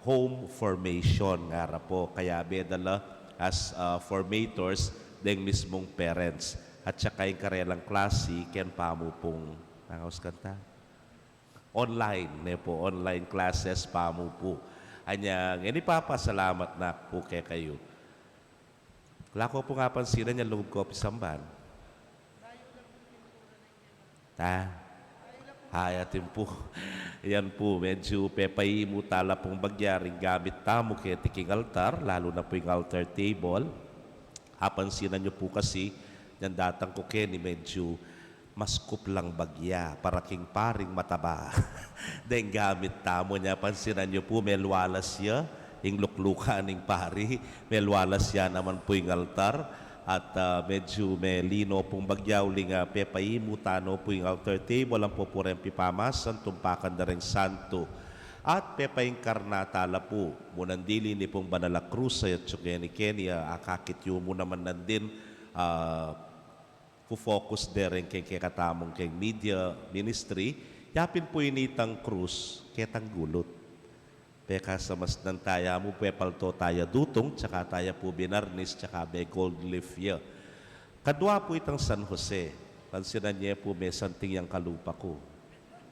home formation nga ra po. Kaya bedala as formators deng mismong parents. At saka yung karelang klase, ken pamo pong, nangaus kanta? Online, ne po, online classes pamo po. Anyang, inipapasalamat na po kay kayo. Lako po nga pansinan niya loob ko pisamban. Hayatin po. Yan po, medyo pepayimu tala pong bagyaring gamit tamo kaya tiking altar, lalo na po yung altar table. Hapansinan niyo po kasi, yan datang ko Kenny, medyo maskup lang bagya, para king paring mataba. Dahil gamit tamo niya, pansinan niyo po, melwalas siya, yung lukluka ng pari, melwalas siya naman po yung altar. At medyo may lino pong bagyawling pepayimu tano po yung altar table, ang po po rin pipamasan, tumpakan na rin santo. At pepaying karnatala po, munandili ni pong Banala Cruz at ni Kenya, akakityo mo naman nandin, focus din kay katamong kay media ministry, yapin po initang krus, ketang gulot. Peka sa mas ng taya mo, pepalto taya dutong, tsaka taya po binarnis, tsaka may gold leaf ya. Kadwa po itang San Jose, pansinan niya po may santing yung kalupa ko.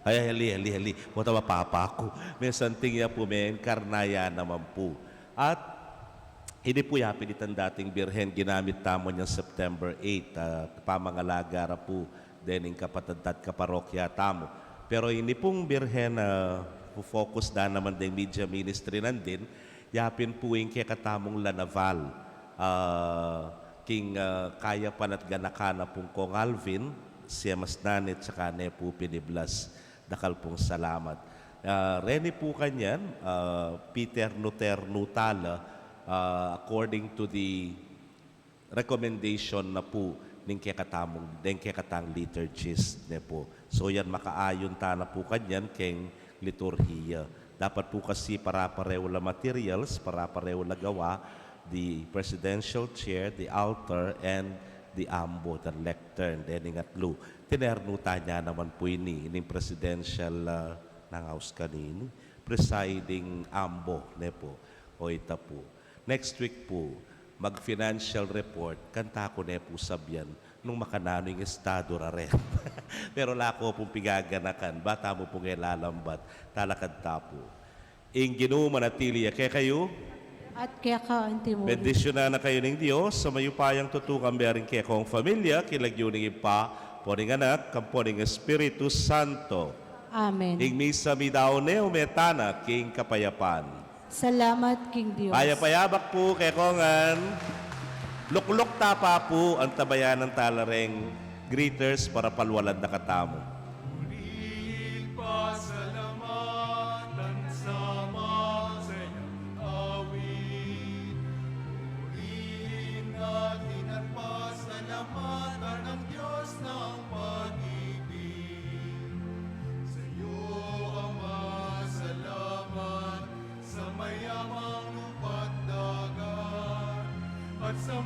Ay, hali, mata mapapa ko. May santing niya po may karnaya naman po. At hindi po yapin itang dating birhen, ginamit tamo niya September 8, pamangalaga po din yung kapatid at kaparokya tamo. Pero hindi pong birhen focus na naman din media ministry nandin, yapin po yung katamong Lanaval, king kaya panat ganakana pong Kong Alvin, siya mas nanit saka ne po piniblas, dakal pong salamat. Reni po kanyan, Peter Nutala, according to the recommendation na po ng kekatang liturgist ne po. So yan makaayon ta na po kanyan keng liturhiya. Dapat po kasi para-pareho la materials, para-pareho la gawa, the presidential chair, the altar, and the ambo, the lectern, then ingatlo. Tinernuta niya naman po ini presidential nangaus kanini, presiding ambo, ne po, o ita po. Next week po, mag-financial report, kanta ko ne po sabyan, nung makanano yung estado rin. Pero lako pong pigaganakan, bata mo pong ilalambat, talakad tapo. Ing Ginoo manatili kaya kayo, At kaya ka, Antimo. bendisyon na kayo ng Diyos, sa mayupayang tutukang bearing kaya kong familia, kilagyo ng ipa, poning anak, kamponing Espiritu Santo. Amen. Ing misa mi daw ne umetana, king kapayapan. Salamat, King Diyos. Payapayabak po kay Kongan. Luklok tapa po ang tabayan ng talareng greeters para palwalan na katamo. Muling pasalamatan sama sa iyong awit. Purihin natin at pasalamatan ang Diyos ng pag-ibig. Sa iyo, Ama, salamat sa mayamang lupa't dagat at sa